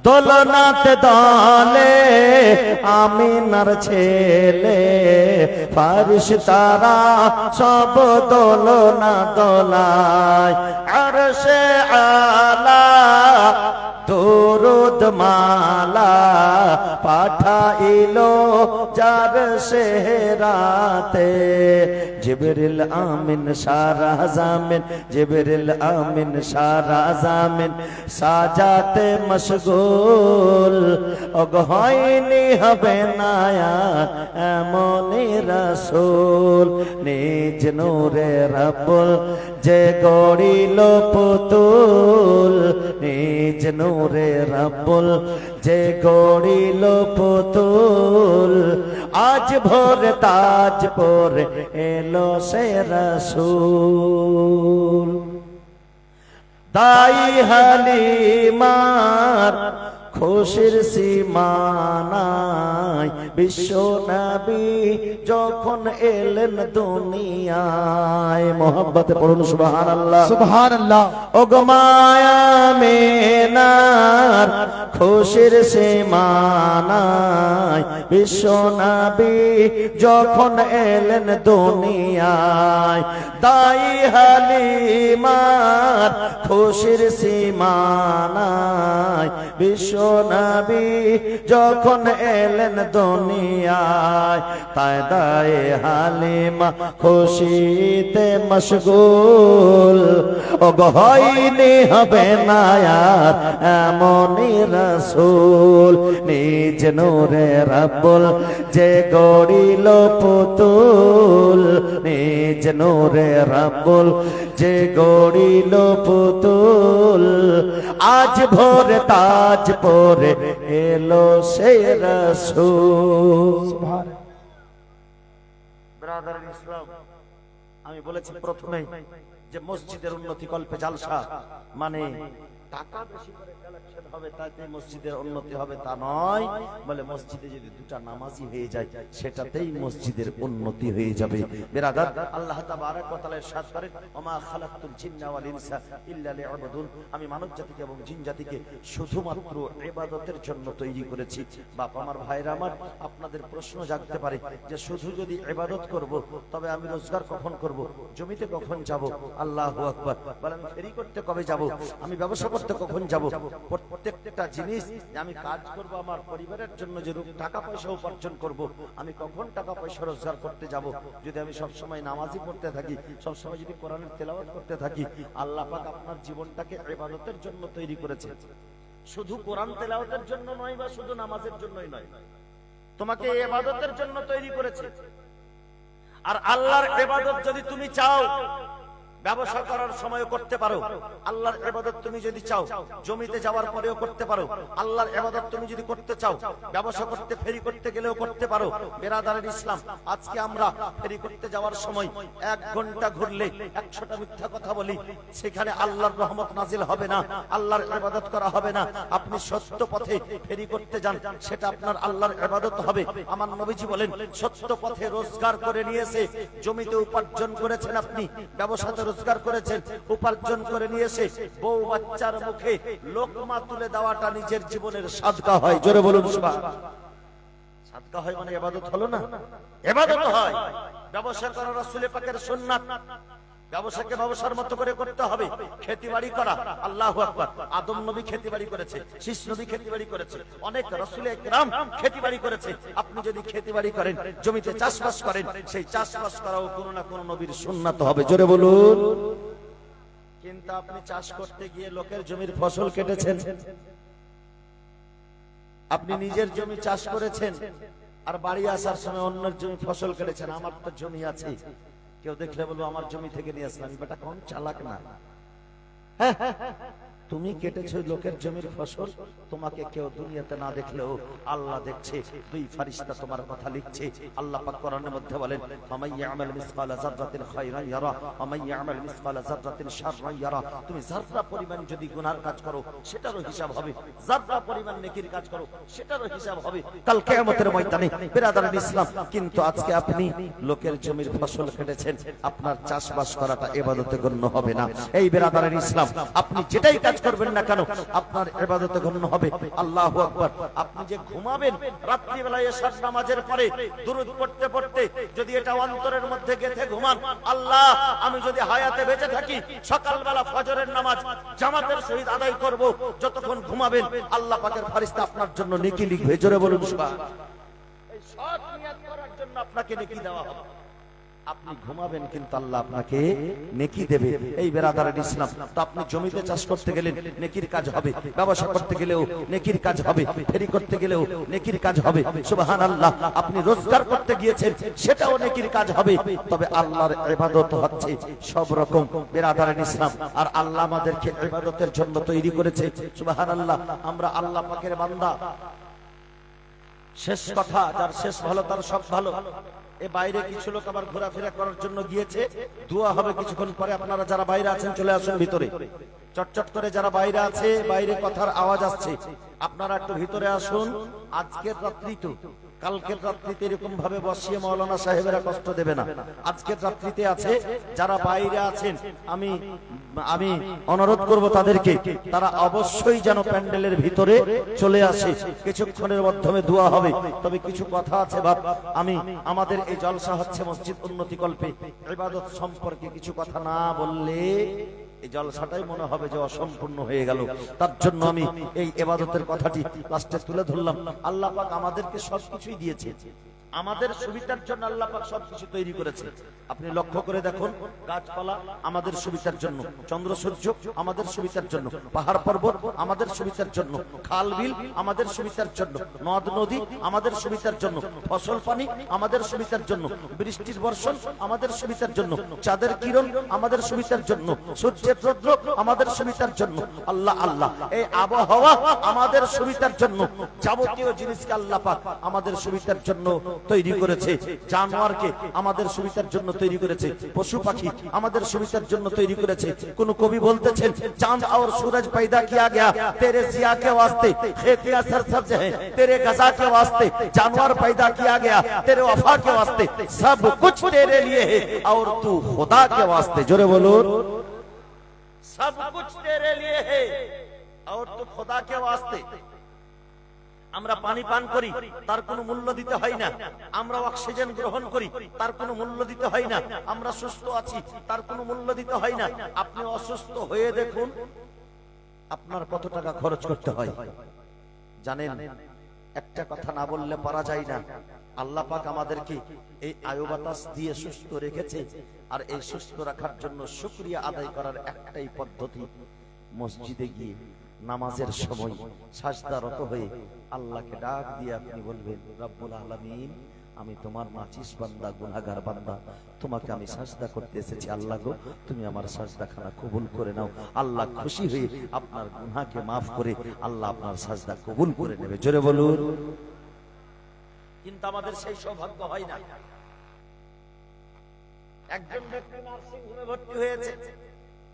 দোলনাতে দলে আমিনার ছেলে ফেরেশতারা সব দোলনা দোলায়। আরশে আলা দরুদ মালা পাঠাইলো যার সেহরাতে। জিবরিল আমিন সারা জামিন, জিবরিল আমিন সারা জামিন সাজাতে মশগুল। ওগ হয়নি হবে না এমনই রাসূল, নিজ নূরে রাব্বুল যে গড়িল পুতুল, নিজ নূরে রাব্বুল যে গড়িল পুতুল। আজ ভোর তাজ পরে এলো সে রাসূল। দাই হালিমার খুশির সীমানায় বিশ্ব নবী যখন এলেন দুনিয়ায়। মোহাব্বতে পড়ুন সুবহানাল্লাহ। সুবহানাল্লাহ। ওগো মায়া মেনার খুশির সীমানায় বিশ্ব নবী যখন এলেন দুনিয়ায়। দাই হালিমার খুশির সীমানায় বিশ্ব নবী যখন এলেন দুনিয়ায়। তাই দাই হালিমা খুশিতে মশগুল। ওগো হয়নি হবে না এমনই রাসূল, নিজ নূরে রাব্বুল যে গড়িল পুতুল, নিজ নূরে রাব্বুল যে গড়িল পুতুল। আজ ভোরে তাজ পরে এলো সে রাসূল। সুবহানাল্লাহ। ব্রাদার ইসলাম, আমি বলেছি প্রথমেই যে মসজিদের উন্নতি কল্পে জালসা মানে টাকা বেশি করে কালেকশন হবে তাতে মসজিদের উন্নতি হবে তা নয়। বলে মসজিদে যদি দুটা নামাজি হয়ে যায় সেটাতেই মসজিদের উন্নতি হয়ে যাবে। বিরাদার, আল্লাহ তাবারক ওয়া তাআলা ইরশাদ করেন, ওমা খালাকতুল জিন্না ওয়াল ইনসা ইল্লা লিয়াবুদুন। আমি মানব জাতিকে এবং জিন জাতিকে শুধুমাত্র ইবাদতের জন্য তৈরি করেছি। বাপ আমার, ভাইরা আমার, আপনাদের প্রশ্ন জাগতে পারে যে শুধু যদি ইবাদত করব তবে আমি রোজগার কখন করব, জমিতে কখন যাব? আল্লাহু আকবার। বলে আমি ফেরি করতে কবে যাব, আমি ব্যবসা করতে কখন যাব? প্রত্যেকটা জিনিস আমি কাজ করব আমার পরিবারের জন্য, যে টাকা পয়সা উপার্জন করব, আমি কখন টাকা পয়সা রোজগার করতে যাব? যদি আমি সব সময় নামাজি পড়তে থাকি, সব সময় যদি কোরআনের তেলাওয়াত করতে থাকি। আল্লাহ পাক আপনার জীবনটাকে ইবাদতের জন্য তৈরি করেছে, শুধু কোরআন তেলাওয়াতের জন্য নয় বা শুধু নামাজের জন্যই নয়, তোমাকে ইবাদতের জন্য তৈরি করেছে। আর আল্লাহর ইবাদত যদি তুমি চাও ব্যবসা করার সময় করতে পারো, আল্লাহর ইবাদত তুমি যদি চাও জমিতে যাওয়ার পরেও করতে পারো, আল্লাহর ইবাদত তুমি যদি করতে চাও ব্যবসা করতে ফেরি করতে গেলেও করতে পারো। বিরাদারের ইসলাম, আজকে আমরা ফেরি করতে যাওয়ার সময় 1 ঘন্টা ঘুরলে 100টা মিথ্যা কথা বলি, সেখানে আল্লাহর রহমত নাজিল হবে না, আল্লাহর ইবাদত করা হবে না। আপনি সত্য পথে ফেরি করতে যান, সেটা আপনার আল্লাহর ইবাদত হবে। আমার নবীজি বলেন, সত্য পথে রোজগার করে নিয়েছে, জমিতে উপার্জন করেছেন, আপনি ব্যবসাতে রোজগার করেছেন, উপার্জন করে নিয়ে এসে বউ বাচ্চার মুখে লোকমা তুলে দেওয়াটা নিজের জীবনের সাদকা হয়। জোরে বলুন সুবহানাল্লাহ। সাদকা হয় মানে ইবাদত হলো না? ইবাদত হয়। ব্যবসা করা রাসূল পাকের সুন্নাত, ব্যবসাকে ব্যবসার মতো করে করতে হবে। খেতিবাড়ি করা, আল্লাহু আকবার, আদম নবী খেতিবাড়ি করেছে, শীষ নবী খেতিবাড়ি করেছে, অনেক রাসূল একরাম খেতিবাড়ি করেছে। আপনি যদি খেতিবাড়ি করেন, জমিতে চাষবাস করেন, সেই চাষবাস করাও কোনো না কোনো নবীর সুন্নাত হবে। জোরে বলুন। কিন্তু আপনি চাষ করতে গিয়ে লোকের জমির ফসল কেটেছেন, আপনি নিজের জমি চাষ করেছেন, আর বাড়ি আসার সময় অন্যের জমি ফসল কেটেছেন। আমার তো জমি আছে, কেউ দেখলে বলবো আমার জমি থেকে নিয়ে আসলাম, বেটা কম চালাক না? তুমি কেটেছো লোকের জমির ফসল, তোমাকে কেউ দুনিয়াতে না দেখলেও আল্লাহ দেখছে। দুই ফেরেশতা তোমার কথা লিখছে। আল্লাহ পাক কোরআনের মধ্যে বলেন, ফামাই ইয়ামাল মিসকালা যাররাতিন খায়রান ইয়ারা ওয়া মান ইয়ামাল মিসকালা যাররাতিন শাররান ইয়ারা। তুমি যাররা পরিমাণ যদি গুনার কাজ করো সেটারও হিসাব হবে, যাররা পরিমাণ নেকির কাজ করো সেটারও হিসাব হবে কাল কিয়ামতের ময়দানে। বিরাদরান ইসলাম, কিন্তু আজকে আপনি লোকের জমির ফসল কেটেছেন, আপনার চাষবাস করাটা ইবাদতে গণ্য হবে না। এই বিরাদরান ইসলাম, আপনি যেটাই কাজ করবেন না কেন আপনার ইবাদতে গণ্য হবে। আল্লাহু আকবার। আপনি যে ঘুমাবেন রাত্রি বেলায় এশার নামাজের পরে দুরূদ পড়তে পড়তে, যদি এটা অন্তরের মধ্যে গেঁথে ঘুমান, আল্লাহ আমি যদি হায়াতে বেঁচে থাকি সকালবেলা ফজরের নামাজ জামাতের সহিত আদায় করব, যতক্ষণ ঘুমাবেন আল্লাহ পাকের ফেরেশতা আপনার জন্য নেকি লিখবে। জোরে বলুন সুবহানাল্লাহ। এই সৎ নিয়ত করার জন্য আপনাকে নেকি দেওয়া হবে। আপনি ঘুমাবেন কিন্তু আল্লাহ আপনাকে নেকি দেবে। এই বিরাদরান ইসলাম, তো আপনি জমিতে চাষ করতে গেলেন নেকির কাজ হবে, ব্যবসা করতে গেলেও নেকির কাজ হবে, ফেরি করতে গেলেও নেকির কাজ হবে। সুবহানাল্লাহ। আপনি রোজগার করতে গিয়েছেন সেটাও নেকির কাজ হবে। তবে আল্লাহর ইবাদত হচ্ছে সব রকম বিরাদরান ইসলাম, আর আল্লাহ আমাদেরকে ইবাদতের জন্য তৈরি করেছে। সুবহানাল্লাহ। আমরা আল্লাহ পাকের বান্দা। শেষ কথা, যার শেষ ভালো তার সব ভালো। এ বাইরে কিছু লোক আবার ঘোরাফেরা করার জন্য গিয়েছে, দোয়া হবে কিছুক্ষণ পরে। আপনারা যারা বাইরে আছেন চলে আসুন ভিতরে, চটচট করে যারা বাইরে আছে, বাইরে কথার আওয়াজ আসছে, আপনারা একটু ভিতরে আসুন। আজকের রাত্রি তো, কালকের রাত্রিতে এরকম ভাবে বসিয়ে মাওলানা সাহেবেরা কষ্ট দেবে না। আজকের রাত্রিতে আছে, যারা বাইরে আছেন আমি অনুরোধ করব তাদেরকে, তারা অবশ্যই যেন প্যান্ডেলের ভিতরে চলে আসে। কিছুক্ষণের মাধ্যমে দোয়া হবে। তবে কিছু কথা আছে বাপ, আমি আমাদের এই জলসা হচ্ছে মসজিদ উন্নতি কল্পে, ইবাদত সম্পর্কে কিছু কথা না বললে এই জলসাটাই মনে হবে যে অসম্পূর্ণ হয়ে গেল। তার জন্য আমি এই ইবাদতের কথাটি লাস্টে তুলে ধরলাম। আল্লাহ পাক আমাদেরকে সবকিছুই দিয়েছে, আমাদের সুবিধার জন্য আল্লাহ পাক সবকিছু তৈরি করেছে। আপনি লক্ষ্য করে দেখুন, গাছপালা আমাদের সুবিধার জন্য, চন্দ্র সূর্য আমাদের সুবিধার জন্য, পাহাড় পর্বত আমাদের সুবিধার জন্য, খাল বিল আমাদের সুবিধার জন্য, নদ নদী আমাদের সুবিধার জন্য, ফসল পানি আমাদের সুবিধার জন্য, বৃষ্টির বর্ষণ আমাদের সুবিধার জন্য, চাঁদের কিরণ আমাদের সুবিধার জন্য, সূর্যের রৌদ্র আমাদের সুবিধার জন্য। আল্লাহ আল্লাহ, এই আবহাওয়া আমাদের সুবিধার জন্য। যাবতীয় জিনিসকে আল্লাহ পাক আমাদের সুবিধার জন্য তৈরি করেছে। জানোয়ারকে আমাদের সুবিধার জন্য তৈরি করেছে, পশু পাখি আমাদের সুবিধার জন্য তৈরি করেছে। কোন কবি বলতেছেন, চাঁদ और सूरज पैदा किया गया तेरे जिया के वास्ते, खेतियां सरसब्ज हैं तेरे गजा के वास्ते, जानवर पैदा किया गया तेरे वफा के वास्ते, सब कुछ तेरे लिए है और तू खुदा के वास्ते। जोरे बोलो, सब कुछ तेरे लिए है और तू खुदा के वास्ते। আমরা পানি পান করি, তার কোনো মূল্য দিতে হয় না। আমরা অক্সিজেন গ্রহণ করি, তার কোনো মূল্য দিতে হয় না। আমরা সুস্থ আছি, তার কোনো মূল্য দিতে হয় না। আপনি অসুস্থ হয়ে দেখুন আপনার কত টাকা খরচ করতে হয় জানেন? একটা কথা না বললে পারা যায় না। আল্লাহ পাক আমাদেরকে এই আয়ু বাতাস দিয়ে সুস্থ রেখেছে, আর এই সুস্থ রাখার জন্য শুকরিয়া আদায় করার একটাই পদ্ধতি, মসজিদে গিয়ে নামাজের সময় সাজদারত হয়ে আল্লাহকে ডাক দিয়ে আপনি বলবেন, রব্বুল আলামিন, আমি তোমার নাচিস বান্দা, গুনাহগার বান্দা, তোমাকে আমি সাজদা করতে এসেছি। আল্লাহ গো, তুমি আমার সাজদাখানা কবুল করে নাও। আল্লাহ খুশি হয়ে আপনার গুনাহকে maaf করে আল্লাহ আপনার সাজদা কবুল করে নেবে। জোরে বলুন। কিন্তু আমাদের সেই সৌভাগ্য হয় না। একজন ব্যক্তি নার্সিং হোমে ভর্তি হয়েছে,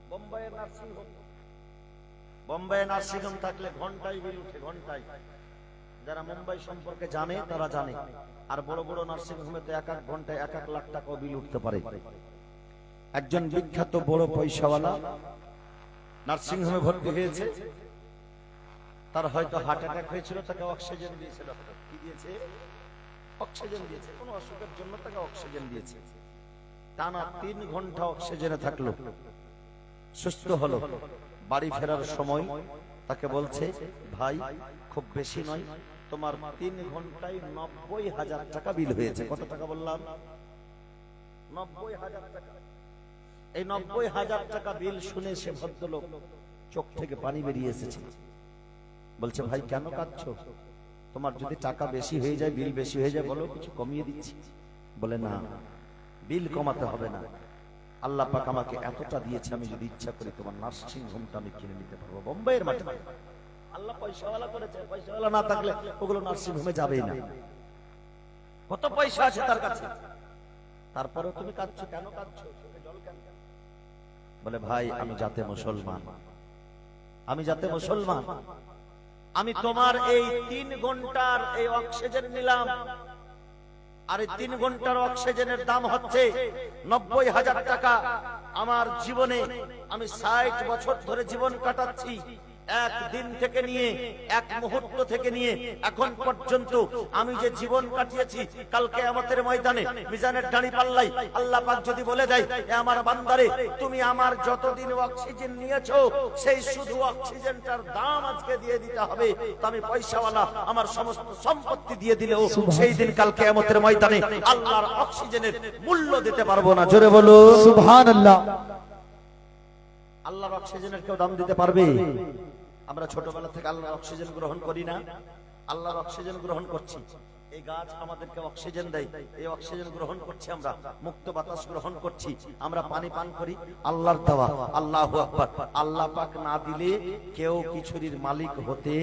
বোম্বাইয়ের nursing home. Bombay nursing home থাকলে ঘন্টায় বিল উঠে, ঘন্টায়। যারা মুম্বাই সম্পর্কে জানে তারা জানে। আর বড় বড় নার্সিং হোমে তো এক এক ঘন্টায় 1-1 লাখ টাকা বিল উঠতে পারে। একজন বিখ্যাত বড় পয়সাওয়ালা নার্সিং হোমে ভর্তি হয়েছে। তার হয়তো হার্ট অ্যাটাক হয়েছিল, তাকে অক্সিজেন দিয়েছে ডক্টর। কি দিয়েছে? অক্সিজেন দিয়েছে। কোন অসুখের জন্য তাকে অক্সিজেন দিয়েছে। টানা 3 ঘন্টা অক্সিজেনে থাকলো, সুস্থ হলো। বাড়ি ফেরার সময় তাকে বলছে, ভাই খুব বেশি নয়, তোমার 3 ঘন্টায় 90,000 টাকা বিল হয়েছে। কত টাকা বললাম? 90,000 টাকা। এই 90,000 টাকা বিল শুনে সে ভদ্রলোক চোখ থেকে পানি বেরিয়ে এসেছে। বলছে, ভাই কেন কাঁদছো? তোমার যদি টাকা বেশি হয়ে যায়, বিল বেশি হয়ে যায়, বলো কিছু কমিয়ে দিচ্ছি। বলে, না, বিল কমাতে হবে না, আল্লাহ পাক আমাকে এতটা দিয়েছে, আমি যদি ইচ্ছা করি তোমার নার্সিং হোমটা আমি কিনে নিতে পারবো বোম্বাইয়ের মাঠে। আল্লাহ পয়সাওয়ালা করেছে, পয়সাওয়ালা না থাকলে ওগুলো নার্সিং হোমে যাবেই না। কত পয়সা আছে তার কাছে, তারপরেও তুমি কাঁদছো কেন? কাঁদছো চোখে জল কেন? বলে ভাই আমি জাতে মুসলমান, আমি জাতে মুসলমান, আমি তোমার এই 3 ঘন্টার এই অক্সিজেন নিলাম, আর এই 3 ঘন্টার অক্সিজেনের দাম হচ্ছে 90,000 টাকা। আমার জীবনে আমি 60 বছর ধরে জীবন কাটাচ্ছি, এক দিন থেকে নিয়ে এক মুহূর্ত থেকে নিয়ে এখন পর্যন্ত আমি যে জীবন কাটিয়েছি, কালকে আমাদের ময়দানে মিজানের দাঁড়ি পাল্লাই আল্লাহ পাক যদি বলে দেয়, এ আমার বান্দারে তুমি আমার যতদিন অক্সিজেন নিয়েছো সেই শুধু অক্সিজেনটার দাম আজকে দিয়ে দিতে হবে, তো আমি পয়সাওয়ালা আমার সমস্ত সম্পত্তি দিয়ে দিলেও সেই দিন কালকে আমাদের ময়দানে আল্লাহর অক্সিজেনের মূল্য দিতে পারবো না। জোরে বলো সুবহানাল্লাহ। আল্লাহর অক্সিজেনের কেউ দাম দিতে পারবে? আমরা ছোটবেলা থেকে আল্লাহর অক্সিজেন গ্রহণ করি না? আল্লাহর অক্সিজেন গ্রহণ করছি, এই গাছ আমাদেরকে অক্সিজেন দেয়, এই অক্সিজেন গ্রহণ করছি আমরা, মুক্ত বাতাস গ্রহণ করছি, আমরা পানি পান করি, আল্লাহর দেওয়া। আল্লাহু আকবার। আল্লাহ পাক না দিলে কেউ কিছুরির মালিক হতে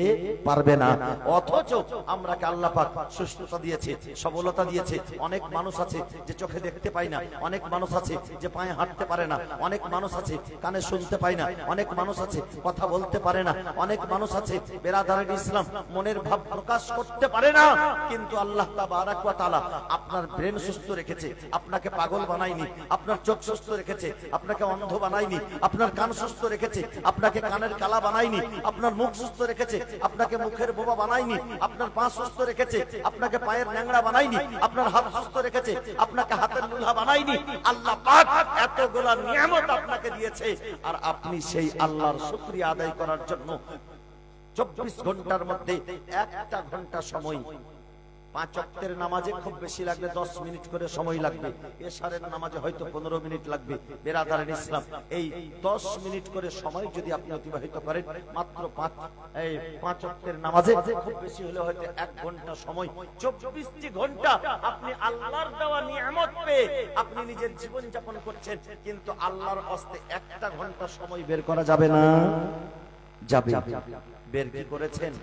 পারবে না। অথচ আমরাকে আল্লাহ পাক সুস্থতা দিয়েছে, সবলতা দিয়েছে। অনেক মানুষ আছে যে চোখে দেখতে পায় না, অনেক মানুষ আছে যে পায়ে হাঁটতে পারে না, অনেক মানুষ আছে কানে শুনতে পায় না, অনেক মানুষ আছে কথা বলতে পারে না, অনেক মানুষ আছে বেরাদারে ইসলাম মনের ভাব প্রকাশ করতে পারে না। কিন্তু আল্লাহ তাবারাক ওয়া তাআলা আপনার ব্রেন সুস্থ রেখেছে, আপনাকে পাগল বানায়নি, আপনার চোখ সুস্থ রেখেছে, আপনাকে অন্ধ বানায়নি, আপনার কান সুস্থ রেখেছে, আপনাকে কানের কালা বানায়নি, আপনার মুখ সুস্থ রেখেছে, আপনাকে মুখের বোবা বানায়নি, আপনার পা সুস্থ রেখেছে, আপনাকে পায়ের ন্যাংরা বানায়নি, আপনার হাত সুস্থ রেখেছে, আপনাকে হাতের লুলা বানায়নি। আল্লাহ পাক এতগুলা নিয়ামত আপনাকে দিয়েছে, আর আপনি সেই আল্লাহর শুকরিয়া আদায় করার জন্য 24 ঘন্টার মধ্যে 1টা ঘন্টা সময়, 5 ওয়াক্তের নামাজে খুব বেশি লাগলে 10 মিনিট করে সময় লাগবে, এশারের নামাজে হয়তো 15 মিনিট লাগবে। বেরাদারের ইসলাম এই 10 মিনিট করে সময় যদি আপনি অতিবাহিত করেন, মাত্র 5 ওয়াক্তের নামাজে খুব বেশি হলে হয়তো 1 ঘন্টা সময়, 24টি ঘন্টা আপনি আল্লাহর দেওয়া নিয়ামত পেয়ে আপনি নিজের জীবন যাপন করছেন। কিন্তু আল্লাহর হস্তে 1টা ঘন্টা সময় বের করা যাবে না? যাবে। বের কি করেছেন?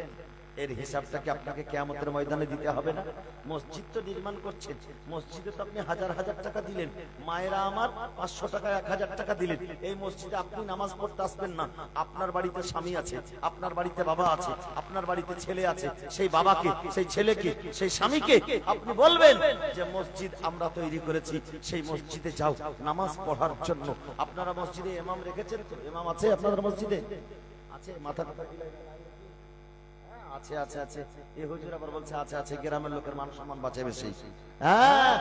এর হিসাবটাকে আপনাকে কিয়ামতের ময়দানে দিতে হবে না? মসজিদ তো নির্মাণ করছেন, মসজিদে তো আপনি হাজার হাজার টাকা দিলেন, মায়েরা আমার 500 টাকা 1000 টাকা দিলেন, এই মসজিদে আপনি নামাজ পড়তে আসবেন না। আপনার বাড়িতে স্বামী আছে, আপনার বাড়িতে বাবা আছে, আপনার বাড়িতে ছেলে আছে, সেই বাবাকে, সেই ছেলেকে, সেই স্বামীকে আপনি বলবেন যে মসজিদ আমরা তৈরি করেছি, সেই মসজিদে যাও নামাজ পড়ার জন্য। আপনারা মসজিদে ইমাম রেখেছেন তো? ইমাম আছে আপনাদের মসজিদে? আছে? মাথা কথা আছে আছে আছে। এই হুজুর আবার বলছে আছে আছে, গ্রামের লোকের মান সম্মান বাঁচে বেশি। হ্যাঁ,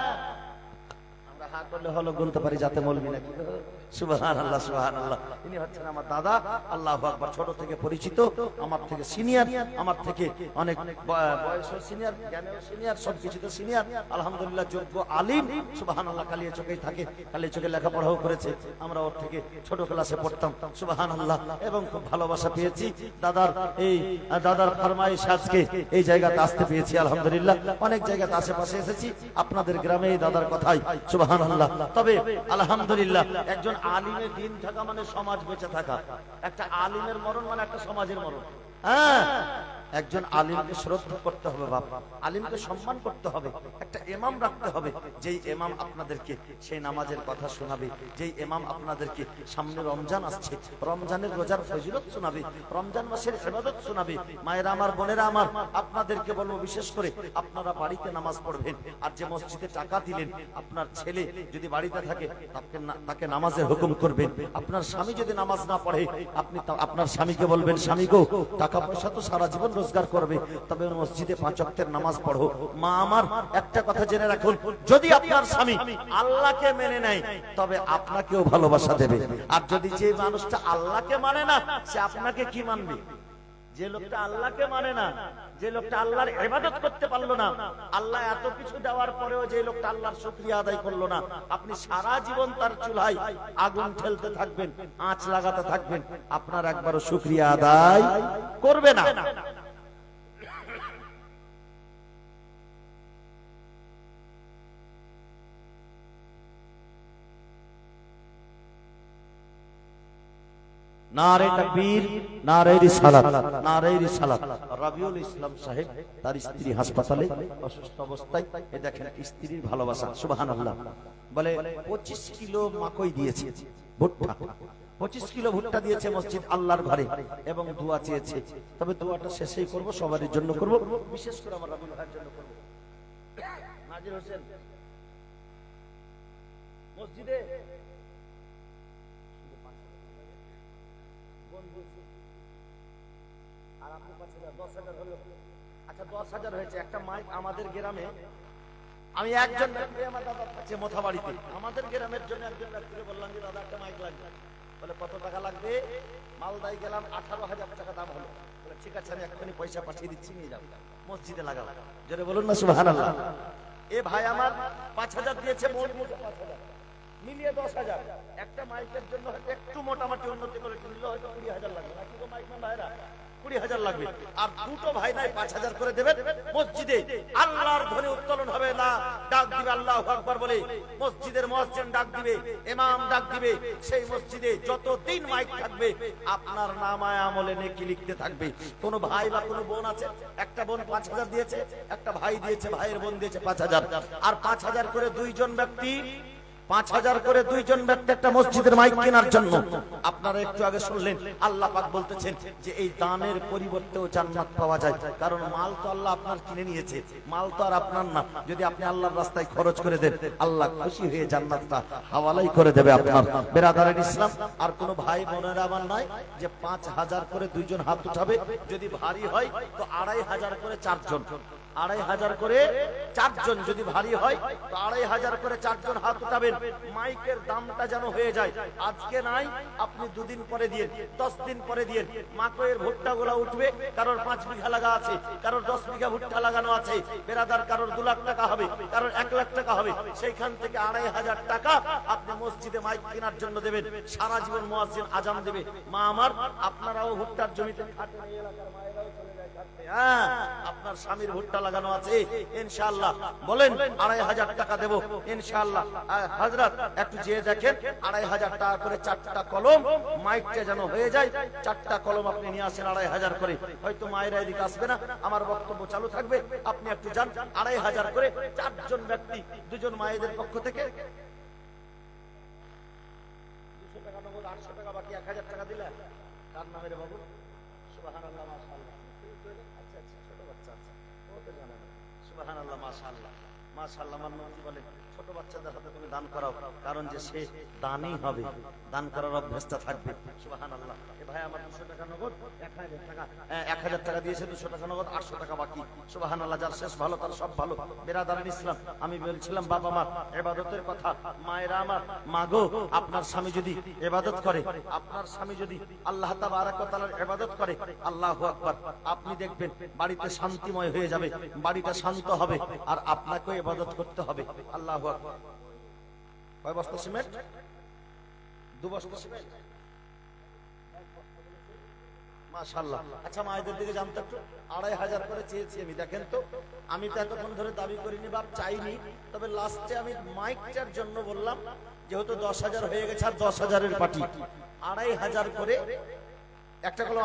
আমরা হাত করলে হলো গুনতে পারি যাতে মৌলবি নাকি। সুবহানাল্লাহ সুবহানাল্লাহ। ইনি হচ্ছেন আমার দাদা, আল্লাহু আকবার। ছোট থেকে পরিচিত, আমার থেকে সিনিয়র, আমার থেকে অনেক বয়সও সিনিয়র, জ্ঞানেও সিনিয়র, সবকিছুতে সিনিয়র, আলহামদুলিল্লাহ যোগ্য আলিম। সুবহানাল্লাহ। কালিয়াচকেই থাকে, কালিয়াচকে লেখাপড়াও করেছে, আমরা ওর থেকে ছোট ক্লাসে পড়তাম। সুবহানাল্লাহ। এবং খুব ভালোবাসা পেয়েছি দাদার ফরমাইশ আজকে এই জায়গাতে আসতে পেয়েছি আলহামদুলিল্লাহ। অনেক জায়গাতে আশেপাশে এসেছি, আপনাদের গ্রামে এই দাদার কথাই। সুবহানাল্লাহ। তবে আলহামদুলিল্লাহ, একজন আলিমের দিন থাকা মানে সমাজ বেঁচে থাকা। একটা আলিমের মরণ মানে একটা সমাজের মরণ। হ্যাঁ, একজন আলিমকে শ্রদ্ধা করতে হবে, বাবা আলিমকে সম্মান করতে হবে, একটা ইমাম রাখতে হবে, যেই ইমাম আপনাদেরকে সেই নামাজের কথা শোনাবে, যেই ইমাম আপনাদেরকে সামনে রমজান আসছে, রমজানের রোজার ফজিলত শোনাবে, রমজান মাসের ইবাদত শোনাবে। মায়েরা আমার, বোনেরা আমার, আপনাদেরকে বলবো বিশেষ করে আপনারা বাড়িতে নামাজ পড়বেন। আর যে মসজিদে টাকা দিলেন, আপনার ছেলে যদি বাড়িতে থাকে তাকে নামাজের হুকুম করবেন। আপনার স্বামী যদি নামাজ না পড়ে, আপনি আপনার স্বামীকে বলবেন, স্বামী গো, টাকা পয়সা তো সারা জীবন রোজগার করবে, তবে মসজিদে 5 ওয়াক্তের নামাজ পড়ো। মা আমার, একটা কথা জেনে রাখুন, যদি আপনার স্বামী আল্লাহকে মেনে নেয় তবে আপনাকেও ভালোবাসা দেবে। আর যদি যে মানুষটা আল্লাহকে মানে না, সে আপনাকে কি মানবে? যে লোকটা আল্লাহকে মানে না, যে লোকটা আল্লাহর ইবাদত করতে পারলো না, আল্লাহ এত কিছু দেওয়ার পরেও যে লোকটা আল্লাহর শুকরিয়া আদায় করলো না, আপনি সারা জীবন তার চুলায় আগুন ঠেলতে থাকবেন, আঁচ লাগাতে থাকবেন, আপনার একবারও শুকরিয়া আদায় করবে না। নারে তাকবীর, নারে রিসালাত, নারে রিসালাত। রাবিউল ইসলাম সাহেব তার স্ত্রী হাসপাতালে অসুস্থ অবস্থায়, এ দেখেন স্ত্রীর ভালোবাসা, সুবহানাল্লাহ। বলে 25 কিলো মাকই দিয়েছে, ভুট্টা 25 কিলো ভুট্টা দিয়েছে মসজিদ আল্লাহর ঘরে, এবং দোয়া চেয়েছে। তবে দোয়াটা শেষেই করব, সবার জন্য করব, বিশেষ করে আমার রাবিউল ভাইয়ের জন্য করব। নাজির হোসেন মসজিদে আর আপনার কাছে 10,000 হলো। আচ্ছা 10,000 হয়েছে। একটা মাইক আমাদের গ্রামে, আমি একজন ব্যক্তি আমার দাদার কাছে মোথাবাড়িতে, আমাদের গ্রামের জন্য একজন ব্যক্তিকে বললাম যে দাদা একটা মাইক লাগবে। বলে কত টাকা লাগবে? মালদায় গেলাম, 18,000 টাকা দাম হলো। বলে ঠিক আছে, আমি এক্ষুনি পয়সা পাঠিয়ে দিচ্ছি, নিয়ে যাও, মসজিদে লাগাও। জোরে বলুন না সুবহানাল্লাহ। এ ভাই আমার 5,000 দিয়েছে, মোট 5,000 মিলিয়ে 10,000। একটা মাইকের জন্য হয়তো একটু মোটামুটি উন্নতি করে কিনলে হয়তো 20,000 লাগবে, নাকি তো মাইক ম্যান ভাইরা 20,000 লাগবে। আর দুটো ভাই নাই 5,000 করে দেবেন, মসজিদে আল্লাহর ধ্বনি উত্তোলন হবে, না ডাক দিবে আল্লাহু আকবার বলে, মসজিদের মুয়াজ্জিন ডাক দিবে, ইমাম ডাক দিবে। সেই মসজিদে যতদিন মাইক থাকবে আপনার নামায়ে আমলে নেকি লিখতে থাকবে। কোন ভাই বা কোন বোন আছে, একটা বোন 5,000 দিয়েছে, একটা ভাই দিয়েছে, ভাইয়ের বোন দিয়েছে 5,000, আর 5,000 করে দুইজন ব্যক্তি, 5,000 করে দুইজন ব্যক্তি একটা মসজিদের মাইক কেনার জন্য। আপনারা একটু আগে শুনলেন আল্লাহ পাক বলতেছেন যে এই দানের পরিবর্তেও জান্নাত পাওয়া যায়, কারণ মাল তো আল্লাহ আপনার কিনে নিয়েছে, মাল তো আর আপনার না। যদি আপনি আল্লাহর রাস্তায় খরচ করে দেন, আল্লাহ খুশি হয়ে জান্নাতটা হাওয়ালাই করে দেবে আপনার। বেরাদারের ইসলাম, আর কোন ভাই বোনেরা আমার নাই যে 5,000 করে দুইজন হাত উঠাবে, যদি ভারী হয় তো 2,500 করে চারজন, 2,500 করে চারজন, যদি ভারী হয় তো 2,500 করে চারজন হাত উঠাবেন। মাইকের দামটা যেন হয়ে যায়, আজকে নাই আপনি 2 দিন পরে দিয়ে, 10 দিন পরে দিয়ে। মাকইয়ের ভুট্টা গুলা উঠবে, কারোর 5 বিঘা লাগা আছে, কারোর 10 বিঘা ভুট্টা লাগানো আছে, বেরাদার কারোর 2 লাখ টাকা হবে, কারোর 1 লাখ টাকা হবে। সেইখান থেকে 2,500 টাকা আপনি মসজিদে মাইক কেনার জন্য দেবেন। সারা জীবন মুয়াজ্জিন আজান দেবে। মা আমার, আপনারাও ভুট্টার জমিতে খাটেন, এই এলাকার মায়েরাও চলে যায় খাটতে। হ্যাঁ, আপনার স্বামীর ভুট্টা লাগানো আছে, ইনশাআল্লাহ বলেন 2,500 টাকা দেব ইনশাআল্লাহ। হযরত একটু যেয়ে দেখেন, 2,500 টাকা করে 4টা কলম, মাইকটা যেন হয়ে যায়। 4টা কলম আপনি নিয়ে আসেন 2,500 করে। হয়তো মায়েরা এদিকে আসবে না, আমার বক্তব্য চালু থাকবে, আপনি একটু যান। 2,500 করে 4জন ব্যক্তি, 2জন মায়েদের পক্ষ থেকে 200 টাকা নগদ, 800 টাকা বাকি, 1,000 টাকা দিলে কার নামে রে বাবু? সুবহানাল্লাহ, মাশাআল্লাহ। আচ্ছা আচ্ছা, ছোট বাচ্চা আছে, ও তো জানে না। সুবহানাল্লাহ, মাশাআল্লাহ, মাশাআল্লাহ। আমার নবী বলেন ছোট বাচ্চাদের হাতে তুমি দান করাও, কারণ যে সে দানই হবে, দান করার অভ্যাসটা থাকবে। সুবহানাল্লাহ। এ ভাই আমার 200 টাকা নগদ, 1,000 টাকা, 1,000 টাকা দিয়েছে, 200 টাকা নগদ, 800 টাকা বাকি। সুবহানাল্লাহ। যার শেষ ভালো তার সব ভালো। বেরাদারের ইসলাম, আমি বলছিলাম বাবা মা ইবাদতের কথা। মায়েরা আমার, মাগো আপনার স্বামী যদি ইবাদত করে, আপনার স্বামী যদি আল্লাহ তাবারক ওয়া তাআলার ইবাদত করে, আল্লাহু আকবার, আপনি দেখবেন বাড়িতে শান্তিময় হয়ে যাবে, বাড়িটা শান্ত হবে, আর আপনাকেও ইবাদত করতে হবে। আল্লাহু আকবার। কয় বস্তা সিমেন্ট? 2 বস্তা সিমেন্ট, মাশাআল্লাহ। আচ্ছা মায়েদের দিকে জানতে একটু, 2,500 করে চেয়েছি আমি। দেখেন তো, আমি তো এতক্ষণ ধরে দাবি করিনি, বাপ চাইনি, তবে লাস্টে আমি মাইকটার জন্য বললাম, যেহেতু 10,000 হয়ে গেছে, আর 10,000-এর পার্টি 2,500 করে একটা কলম